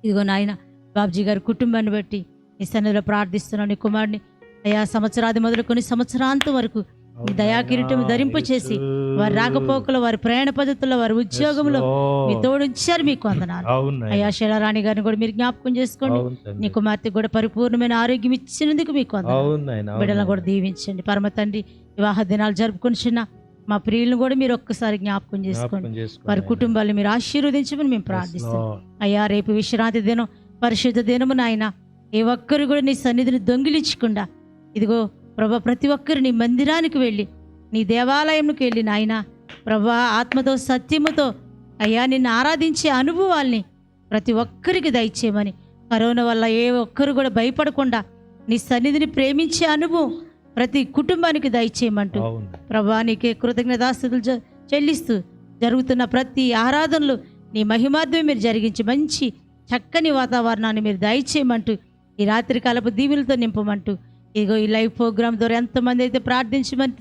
ఇదిగో నాయన బాబ్జీ గారి కుటుంబాన్ని బట్టి నీ సన్నిధిలో ప్రార్థిస్తున్నాం. నీ కుమారుడిని అయ్యా సంవత్సరాది మొదలుకొని సంవత్సరాంతం వరకు నీ దయాకిరీటం ధరింపు చేసి వారి రాకపోకలు, వారి ప్రయాణ పద్ధతుల్లో, వారి ఉద్యోగంలో మీ తోడుంచారు, మీకు వందనాలు. అయ్యా శైలరాణి గారిని కూడా మీరు జ్ఞాపకం చేసుకోండి. నీ కుమార్తె కూడా పరిపూర్ణమైన ఆరోగ్యం ఇచ్చినందుకు మీకు వందనాలు. బిడ్డలను కూడా దీవించండి పరమ తండ్రి. వివాహ దినాలు జరుపుకుంటున్న మా ప్రియులను కూడా మీరు ఒక్కసారి జ్ఞాపకం చేసుకోండి. వారి కుటుంబాలను మీరు ఆశీర్వదించమని మేము ప్రార్థిస్తాం. అయ్యా రేపు విశ్రాంతి దినం, పరిశుద్ధ దినము నాయన, ఏ ఒక్కరు కూడా నీ సన్నిధిని దొంగిలించకుండా, ఇదిగో ప్రభా ప్రతి ఒక్కరు నీ మందిరానికి వెళ్ళి, నీ దేవాలయంకి వెళ్ళి నాయన ప్రభా ఆత్మతో సత్యముతో అయ్యా నిన్ను ఆరాధించే అనుభవాల్ని ప్రతి ఒక్కరికి దయచేయమని, కరోనా వల్ల ఏ ఒక్కరు కూడా భయపడకుండా నీ సన్నిధిని ప్రేమించే అనుభవం ప్రతి కుటుంబానికి దయచేయమంటూ ప్రభా నీకే కృతజ్ఞతాస్తుతులు చెల్లిస్తూ జరుగుతున్న ప్రతి ఆరాధనలు నీ మహిమార్థమే మీరు జరిగించి మంచి చక్కని వాతావరణాన్ని మీరు దయచేయమంటూ, ఈ రాత్రి కాలపు దీవులతో నింపమంటూ, ఇగో ఈ లైవ్ ప్రోగ్రామ్ ద్వారా ఎంతమంది అయితే ప్రార్థించమని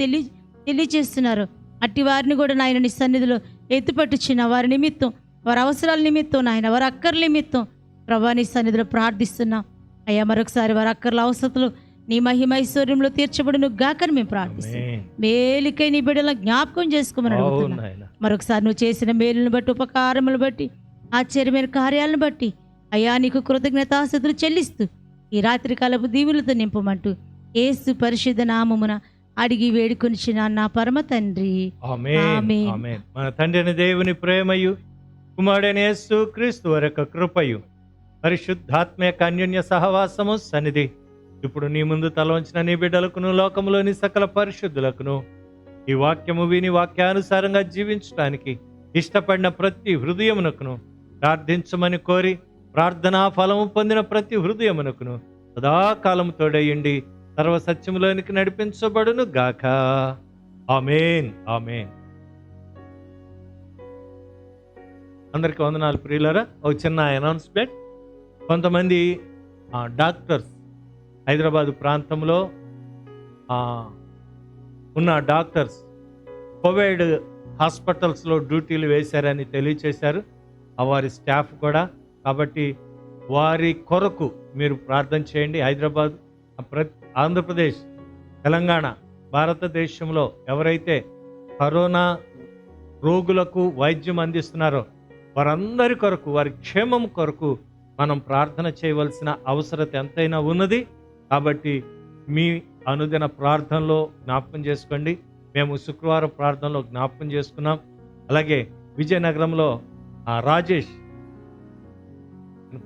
తెలియచేస్తున్నారు, అట్టి వారిని కూడా నాయన నీ సన్నిధిలో ఎత్తుపట్టుచిన వారి నిమిత్తం, వారి అవసరాల నిమిత్తం నాయన, వారి అక్కర్ల నిమిత్తం ప్రభా నీ సన్నిధిలో ప్రార్థిస్తున్నాం. అయ్యా మరొకసారి వారి అక్కర్ల అవసరతలు నీ మహిమైశ్వర్యంలో తీర్చబడును గాకని మేము ప్రార్థిస్తాం. మేలుకై నీ బిడ్డలను జ్ఞాపకం చేసుకోమని అడుగుతున్నాం. మరొకసారి నువ్వు చేసిన మేలును బట్టి, ఉపకారములు బట్టి, ఆశ్చర్యమైన కార్యాలను బట్టి అయ్యా నీకు కృతజ్ఞతాస్తుతులు చెల్లిస్తూ ఈ రాత్రి కాలపు దీవులతో నింపమంటూ యేసు పరిశుద్ధ నామమున అడిగి వేడుకొనిచిన నా పరమ తండ్రి, ఆమేన్. మన తండ్రి అయిన దేవుని ప్రేమయు, కుమారుడైన యేసు క్రీస్తు వారి యొక్క కృపయు, పరిశుద్ధాత్మ యొక్క అన్యోన్య సహవాసము సన్నిధి ఇప్పుడు నీ ముందు తలవంచిన నీ బిడ్డలకును, లోకములోని సకల పరిశుద్ధులకును, ఈ వాక్యము విని వాక్యానుసారంగా జీవించడానికి ఇష్టపడిన ప్రతి హృదయమునకును, ప్రార్థించమని కోరి ప్రార్థనా ఫలము పొందిన ప్రతి హృదయమునకును సదాకాలము తోడయ్యండి సర్వసత్యములోనికి నడిపించబడును గాక. ఆమేన్, ఆమేన్. అందరికి వందనాలు ప్రియులారా. ఒక చిన్న అనౌన్స్మెంట్. కొంతమంది డాక్టర్స్ హైదరాబాదు ప్రాంతంలో ఉన్న డాక్టర్స్ కోవిడ్ హాస్పిటల్స్లో డ్యూటీలు వేశారని తెలియచేశారు, వారి స్టాఫ్ కూడా. కాబట్టి వారి కొరకు మీరు ప్రార్థన చేయండి. హైదరాబాద్, ఆంధ్రప్రదేశ్, తెలంగాణ, భారతదేశంలో ఎవరైతే కరోనా రోగులకు వైద్యం అందిస్తున్నారో వారందరి కొరకు, వారి క్షేమం కొరకు మనం ప్రార్థన చేయవలసిన అవసరత ఎంతైనా ఉన్నది. కాబట్టి మీ అనుదిన ప్రార్థనలో జ్ఞాపకం చేసుకోండి. మేము శుక్రవారం ప్రార్థనలో జ్ఞాపకం చేసుకున్నాం. అలాగే విజయనగరంలో రాజేష్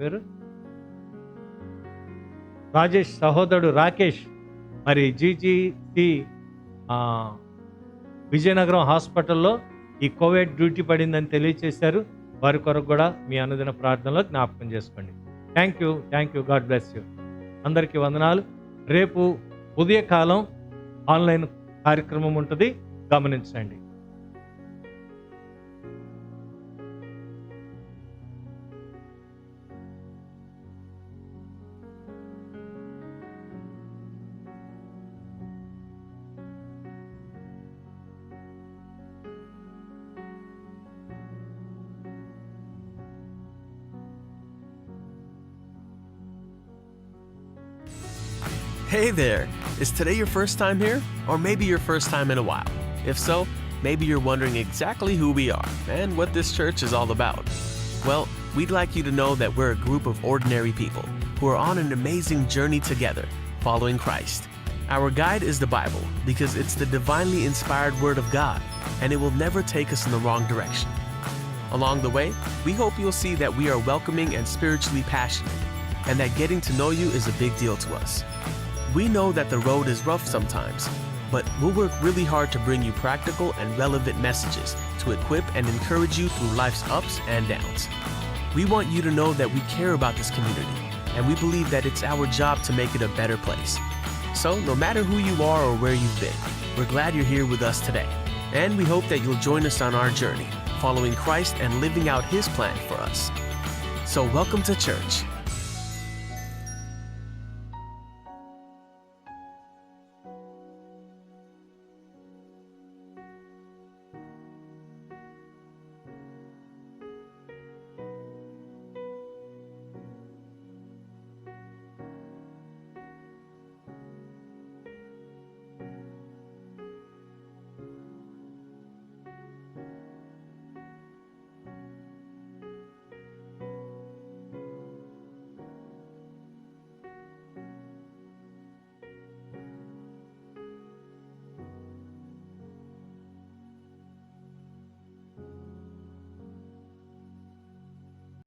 పేరు రాజేష్ సహోదరుడు రాకేష్ మరి జీజీసి విజయనగరం హాస్పిటల్లో ఈ కోవిడ్ డ్యూటీ పడిందని తెలియచేశారు. వారి కొరకు కూడా మీ అనుదిన ప్రార్థనలో జ్ఞాపకం చేసుకోండి. Thank you. God bless you. అందరికీ వందనాలు. రేపు ఉదయకాలం ఆన్లైన్ కార్యక్రమం ఉంటుంది, గమనించండి. Hey there! Is today your first time here? Or maybe your first time in a while? If so, maybe you're wondering exactly who we are and what this church is all about. Well, we'd like you to know that we're a group of ordinary people who are on an amazing journey together, following Christ. Our guide is the Bible because it's the divinely inspired Word of God, and it will never take us in the wrong direction. Along the way, we hope you'll see that we are welcoming and spiritually passionate, and that getting to know you is a big deal to us. We know that the road is rough sometimes, but we'll work really hard to bring you practical and relevant messages to equip and encourage you through life's ups and downs. We want you to know that we care about this community, and we believe that it's our job to make it a better place. So, no matter who you are or where you've been, we're glad you're here with us today, and we hope that you'll join us on our journey, following Christ and living out His plan for us. So, welcome to church.